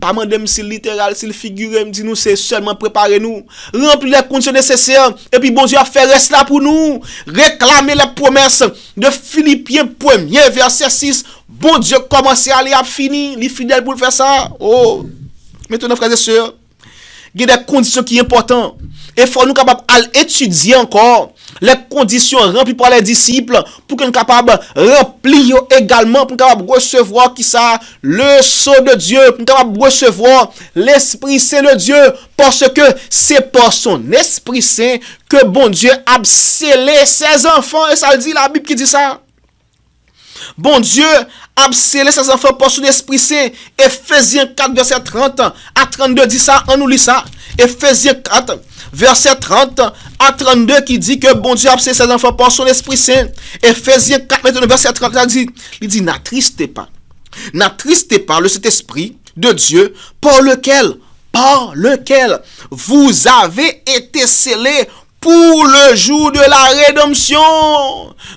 Speaker 1: Pas mandem si littéral, si figuré, me dit nous c'est seulement préparer nous, remplir les conditions nécessaires, et puis bon Dieu a fait reste là pour nous, réclamer les promesses de Philippiens 1er verset 6, bon Dieu commencé à aller à fini, il est fidèle pour le faire ça. Oh, maintenant frères et sœurs, il y a des conditions qui sont importantes, et il faut nous capables d'étudier encore les conditions remplies par les disciples pour qu'on soit capable de remplir également, pour qu'on soit capable de recevoir qui ça, le sceau de Dieu, pour qu'on soit capable de recevoir l'Esprit Saint de Dieu, parce que c'est par son Esprit Saint que bon Dieu a scellé ses enfants, et ça le dit la Bible qui dit ça. Bon Dieu a scellé ses enfants par son Esprit Saint. Ephésiens 4 verset 30 à 32 dit ça, on nous lit ça. Ephésiens 4 verset 30 à 32 qui dit que bon Dieu a scellé ses enfants par son Esprit Saint. Ephésiens 4 verset 30 il dit n'attristez pas le Saint-Esprit de Dieu par lequel vous avez été scellés pour le jour de la rédemption.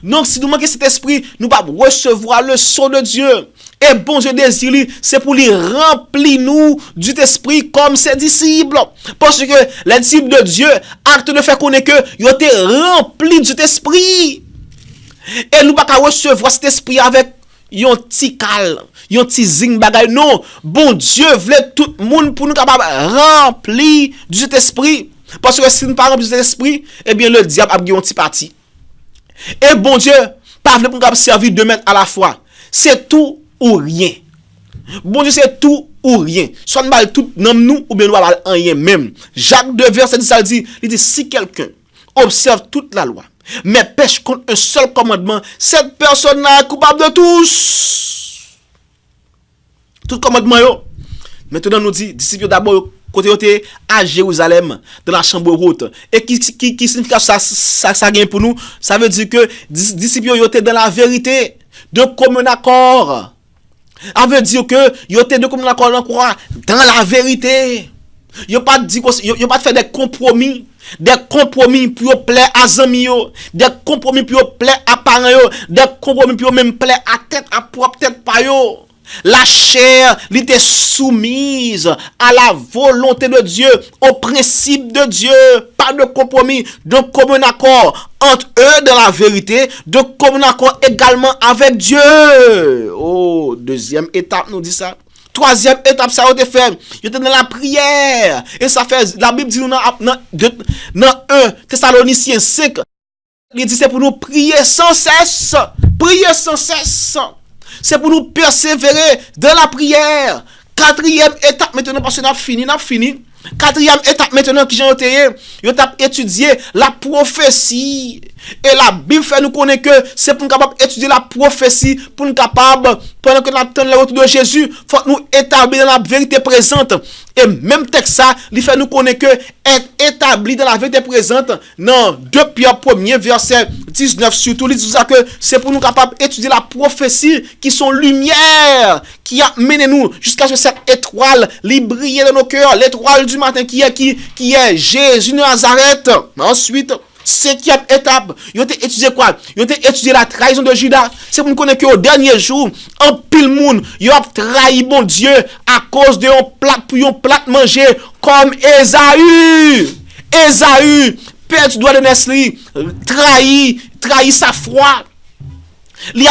Speaker 1: Donc si nous manquons cet esprit, nous ne pouvons pas recevoir le sceau de Dieu. Et bon Dieu désire, c'est pour lui remplir nous du esprit comme ses disciples. Parce que les disciples de Dieu, acte de faire connaître que ils ont été remplis du esprit. Et nous ne pouvons pas recevoir cet esprit avec yon ti kal, yon ti zing bagay. Non, bon Dieu voulait tout le monde pour nous capable remplir du cet esprit. Parce que si nous ne parlons pas de l'esprit, eh bien le diable a un petit parti. Et bon Dieu, pas pour nous servir deux mains à la fois. C'est tout ou rien. Bon Dieu, c'est tout ou rien. Soit nous parlons tout dans nous, ou bien nous parlons rien même. Jacques 2 verset 10, il dit, si quelqu'un observe toute la loi, mais pêche contre un seul commandement, cette personne est coupable de tous. Tout commandement, yo. Maintenant, nous dit, disciples d'abord, côté à Jérusalem, dans la chambre haute. Et qui signifie ça gagne pour nous? Ça veut dire que disciples étaient dans la vérité, de commun accord. Ça veut dire que ils étaient de commun accord dans la vérité. Ils n'ont pas dit ils pas fait des compromis pour plaire à amis, des compromis pour plaire à parents, des compromis pour même plaire à tête à propre tête pa yo. La chair était soumise à la volonté de Dieu, au principe de Dieu. Pas de compromis, de commun accord entre eux dans la vérité, de commun accord également avec Dieu. Oh, deuxième étape nous dit ça. Troisième étape, ça a été fait. Il était dans la prière. Et ça fait, la Bible dit dans 1 Thessaloniciens 5, il dit c'est pour nous prier sans cesse. Prier sans cesse. C'est pour nous persévérer dans la prière. Quatrième étape maintenant, parce que nous avons fini. Quatrième étape maintenant qui j'ai étudié la prophétie. Et la Bible fait nous connaître que c'est pour nous capable étudier la prophétie, pour nous capable, pendant que nous attendons le retour de Jésus, il faut nous établir dans la vérité présente. Et même texte ça, il fait nous connaître que être établi dans la vérité présente, non, 2 Pierre 1er, verset 19 surtout, il dit ça que c'est pour nous capable d'étudier la prophétie qui sont lumière, qui a mené nous jusqu'à ce que cette étoile brille dans nos cœurs, l'étoile du matin qui est Jésus de Nazareth. Ensuite, 5e étape, ils ont étudié quoi? Ils ont étudié la trahison de Judas. C'est pour nous connaître qu'au dernier jour, en pile monde, ils ont trahi bon Dieu à cause de un plat manger comme Ésaü. Ésaü, père du doigt de Nesli, trahi sa foi. Li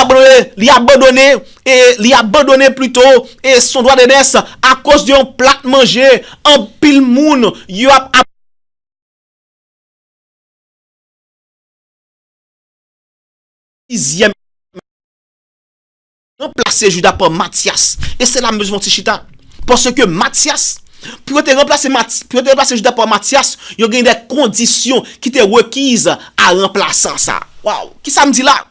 Speaker 1: abandonné plutôt et son doigt de Nes à cause de un plat manger en pile monde, ils ont sixième remplacer Judas par Matthias. Et c'est la mesure de Chita. Parce que Matthias, pour te remplacer Judas par Matthias, il y a des conditions qui étaient requises à remplacer ça. Waouh! Qui ça me dit là?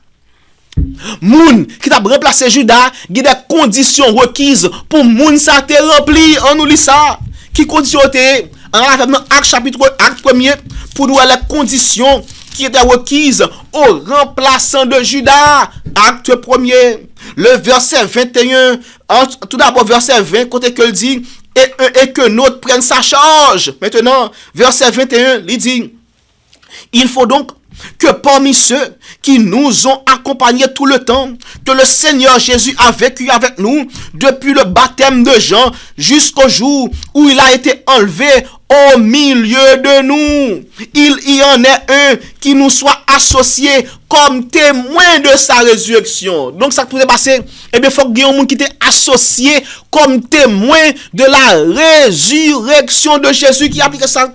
Speaker 1: Moun qui t'a remplacé Judas, il y a des conditions requises pour moun ça te rempli. On nous lit ça. Qui conditions étaient? En Acte chapitre 1er, pour nous les conditions qui étaient requises au remplaçant de Judas. Acte 1er, le verset 21, tout d'abord verset 20, côté que il dit, et que notre prenne sa charge. Maintenant, verset 21, il dit, il faut donc que parmi ceux qui nous ont accompagnés tout le temps, que le Seigneur Jésus a vécu avec nous depuis le baptême de Jean jusqu'au jour où il a été enlevé au milieu de nous. Il y en est un qui nous soit associé comme témoin de sa résurrection. Donc ça pourrait passer, eh bien, il faut qu'il y ait un monde qui était associé comme témoin de la résurrection de Jésus qui applique ça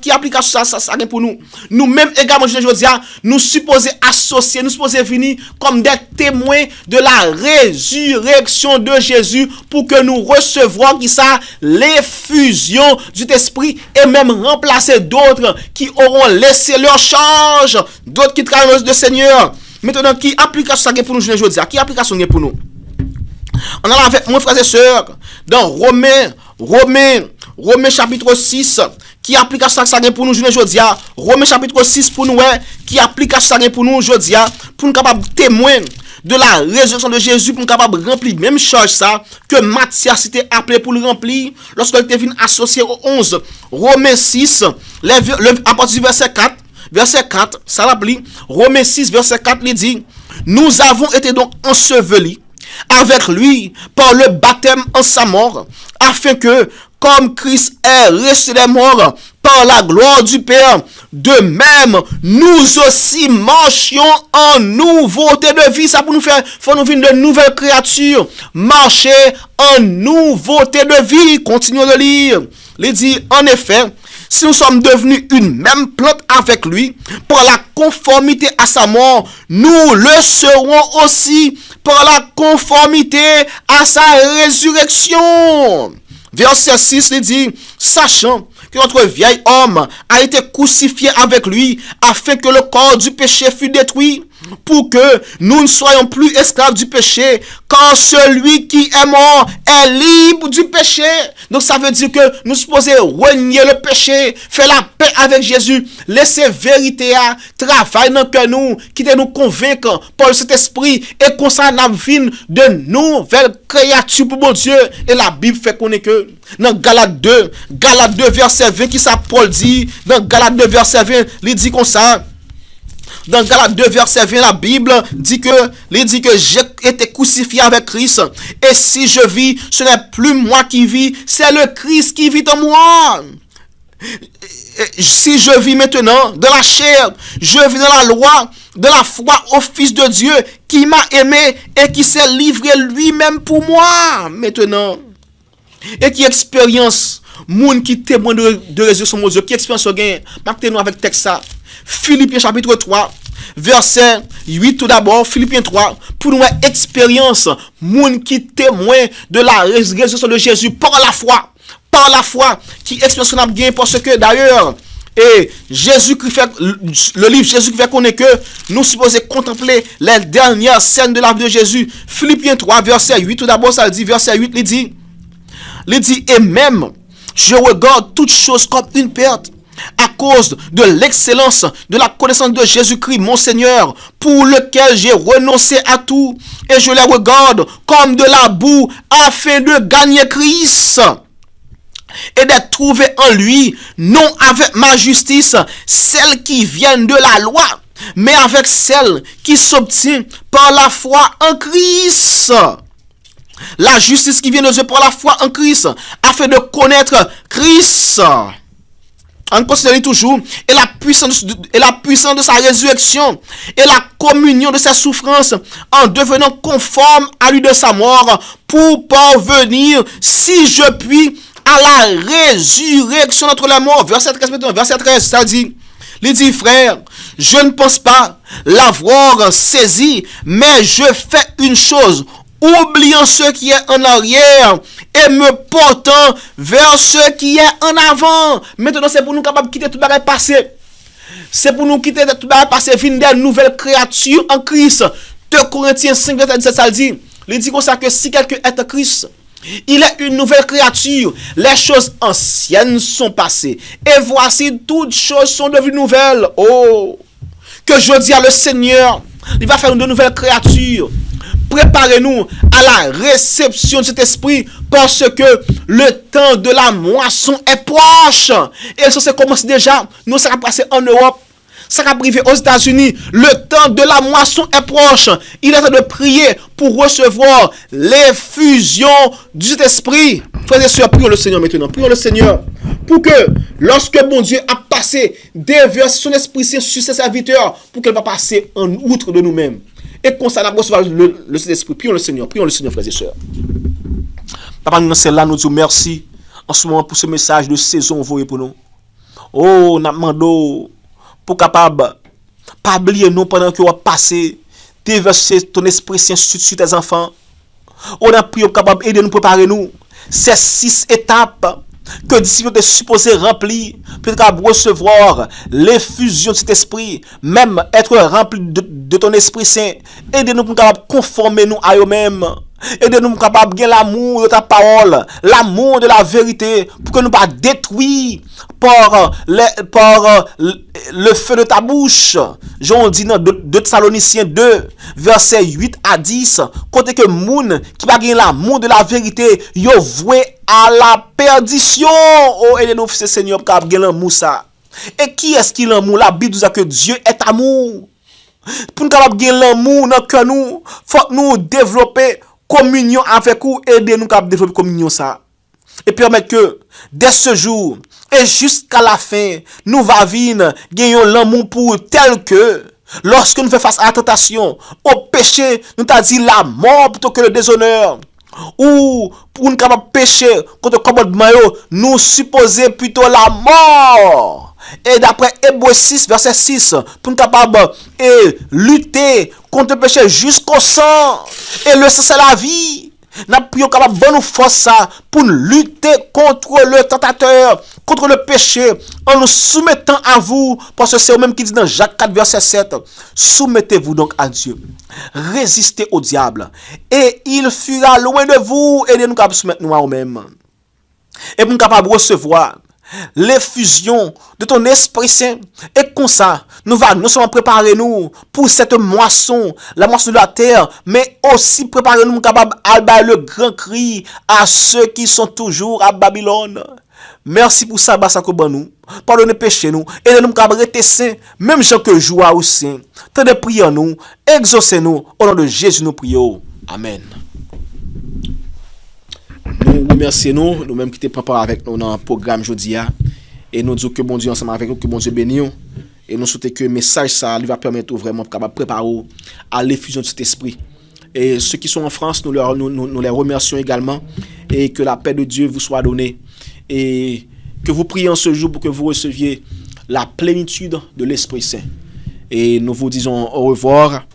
Speaker 1: pour nous. Nous-mêmes également, je veux dire, nous supposons associer, nous supposons venir comme des témoins de la résurrection de Jésus pour que nous recevions qui ça, l'effusion du esprit et même remplacer d'autres qui auront laissé leur charge, d'autres qui travaillent le Seigneur. Maintenant, qui application ça pour nous, je veux dire, qui application pour nous? On a avec mon frères et sœurs dans Romains chapitre 6 qui application ça pour nous, je veux dire, Romains chapitre 6 pour nous, qui application ça pour nous, je veux dire, pour nous capables témoin de la résurrection de Jésus, pour nous capables de remplir même charge ça que Matthias était appelé pour le remplir lorsqu'il était venu associé au 11. Romains 6, à partir du verset 4, ça l'appelle. Romains 6, verset 4, il dit, nous avons été donc ensevelis avec lui par le baptême en sa mort, afin que, comme Christ est ressuscité des morts par la gloire du Père, de même, nous aussi marchions en nouveauté de vie. Ça pour nous faire, faut nous vivre de nouvelles créatures. Marcher en nouveauté de vie. Continuons de lire. Il dit, en effet, si nous sommes devenus une même plante avec lui, par la conformité à sa mort, nous le serons aussi par la conformité à sa résurrection. Verset 6, il dit, sachant que notre vieil homme a été crucifié avec lui, afin que le corps du péché fût détruit, pour que nous ne soyons plus esclaves du péché, car celui qui est mort est libre du péché. Donc ça veut dire que nous supposons renier le péché, faire la paix avec Jésus, laisser vérité à travailler dans que nous, qui nous convaincre par cet esprit, et qu'on s'en avine de nouvelles créatures pour mon Dieu. Et la Bible fait qu'on est que dans Galates 2 verset 20, qui ça Paul dit, dans Galates 2 verset 20, il dit comme ça, Dans Galates 2, verset 20, la Bible dit que j'ai été crucifié avec Christ. Et si je vis, ce n'est plus moi qui vis, c'est le Christ qui vit en moi. Si je vis maintenant dans la chair, je vis dans la loi, de la foi au Fils de Dieu qui m'a aimé et qui s'est livré lui-même pour moi maintenant. Et qui expérience, moun qui témoigne de résurrection de Dieu, qui expérience gain, maintenant avec texte ça. Philippiens chapitre 3, verset 8 tout d'abord, Philippiens 3, pour nous expérience, moun qui témoigne de la résurrection de Jésus par la foi qui expérience qu'on a bien parce que d'ailleurs et Jésus-Christ fait le livre Jésus-Christ fait qu'on est que nous supposons contempler les dernières scènes de la vie de Jésus. Philippiens 3 verset 8 tout d'abord ça dit verset 8 il dit et même je regarde toutes choses comme une perte à cause de l'excellence de la connaissance de Jésus-Christ mon Seigneur, pour lequel j'ai renoncé à tout et je les regarde comme de la boue afin de gagner Christ et d'être trouvé en lui, non avec ma justice, celle qui vient de la loi, mais avec celle qui s'obtient par la foi en Christ. La justice qui vient de Dieu par la foi en Christ, afin de connaître Christ. On considère toujours et la puissance de sa résurrection et la communion de ses souffrances en devenant conforme à lui de sa mort pour parvenir, si je puis, à la résurrection entre les morts. Verset 13, ça dit, il dit, frère, je ne pense pas l'avoir saisi, mais je fais une chose, oubliant ce qui est en arrière et me portant vers ce qui est en avant. Maintenant, c'est pour nous capables de quitter tout le bagage passé. C'est pour nous quitter tout le bagage passé, venir des nouvelles créatures en Christ. 2 Corinthiens 5, verset 17, ça dit, il dit comme ça que si quelqu'un est en Christ, il est une nouvelle créature. Les choses anciennes sont passées. Et voici, toutes choses sont devenues nouvelles. Oh, que je dis à le Seigneur, il va faire de nouvelles créatures. Préparez-nous à la réception de cet esprit parce que le temps de la moisson est proche. Et ça commence déjà. Nous, ça va passer en Europe. Ça va arriver aux États-Unis. Le temps de la moisson est proche. Il est temps de prier pour recevoir l'effusion du Saint-Esprit. Frères et sœurs, prions le Seigneur maintenant. Prions le Seigneur pour que lorsque bon Dieu a passé déverser son esprit sur ses serviteurs, pour qu'il va passer en outre de nous-mêmes. Et qu'on s'en recevoir le Saint-Esprit. Prions le Seigneur, frères et sœurs. Papa, nous sommes là, nous disons merci en ce moment pour ce message de saison envoyé pour nous. Oh, nous demandons pour capable pas oublier nous pendant que vous passez déverser ton esprit saint sur tes enfants. On a prié capable aider nous préparer nous ces 6 étapes que disciples étaient supposés remplir pour recevoir l'effusion de cet esprit, même être rempli de ton esprit saint. Aidez-nous pour capable conformer nous à eux-mêmes. Aidez-nous pour capable gagner l'amour de ta parole, l'amour de la vérité, pour que nous ne pas détruire par le feu de ta bouche. Jean dit dans 2 Thessaloniciens 2, verset 8 à 10, côté que moun qui va gagner l'amour de la vérité, yo voué à la perdition. Oh, aidez-nous, Seigneur, pour gagner l'amour ça. Et qui est-ce qui l'amour? La Bible dit que Dieu est amour. Pour nous gagner l'amour dans le cœur, nous, faut nous développer communion avec vous, aider-nous à développer communion ça. Et permettre que, dès ce jour, et jusqu'à la fin, nous va venir, gagnons l'amour pour tel que, lorsque nous faisons face à la tentation, au péché, nous t'a dit la mort plutôt que le déshonneur. Ou, pour nous capable pécher contre le commandement, nous supposer plutôt la mort. Et d'après Hébreux 6, verset 6, pour nous capable lutter contre le péché jusqu'au sang. Et le sang, c'est la vie. Nous prions capable de nous force pour lutter contre le tentateur, contre le péché, en nous soumettant à vous. Parce que c'est eux-mêmes qui dit dans Jacques 4, verset 7, soumettez-vous donc à Dieu. Résistez au diable. Et il fuira loin de vous. Aidez-nous à soumettre nous à nous-mêmes. Et pour nous capable de recevoir l'effusion de ton Esprit Saint. Et comme ça, nous allons non seulement préparer nous pour cette moisson, la moisson de la terre, mais aussi préparer nous capables à le grand cri à ceux qui sont toujours à Babylone.
Speaker 2: Merci pour ça, ça que nous. Pardonnez péché nous. Et nous nous rester saints, même gens que joie ou saint. Tant de prières nous, exaucez-nous. Au nom de Jésus, nous prions. Amen.
Speaker 1: Nous remercions nous-mêmes qui te préparés avec nous dans le programme aujourd'hui. Et nous disons que bon Dieu ensemble avec nous, que bon Dieu bénisse nous. Et nous souhaitons que le message ça lui va permettre vraiment de préparer à l'effusion de cet esprit. Et ceux qui sont en France, nous les remercions également. Et que la paix de Dieu vous soit donnée. Et que vous priez en ce jour pour que vous receviez la plénitude de l'Esprit Saint. Et nous vous disons au revoir.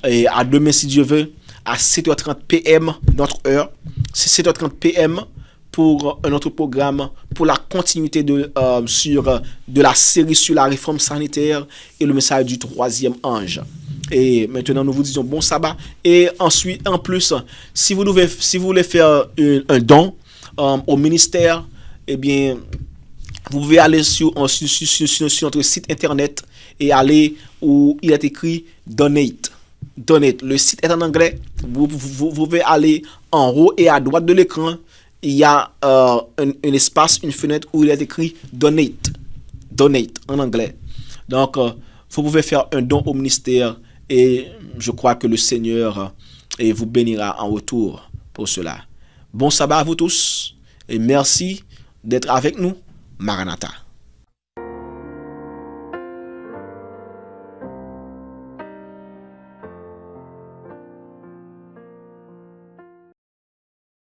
Speaker 1: Et à demain si Dieu veut, à 7h30 PM, notre heure. C'est 7h30 PM pour un autre programme, pour la continuité de la série sur la réforme sanitaire et le message du troisième ange. Et maintenant, nous vous disons bon sabbat. Et ensuite, en plus, si vous voulez faire un don au ministère, eh bien, vous pouvez aller sur notre site internet et aller où il est écrit Donate. Donate. Le site est en anglais. Vous pouvez aller en haut et à droite de l'écran. Il y a un espace, une fenêtre où il est écrit Donate. Donate en anglais. Donc, vous pouvez faire un don au ministère et je crois que le Seigneur vous bénira en retour pour cela. Bon sabbat à vous tous et merci d'être avec nous. Maranatha.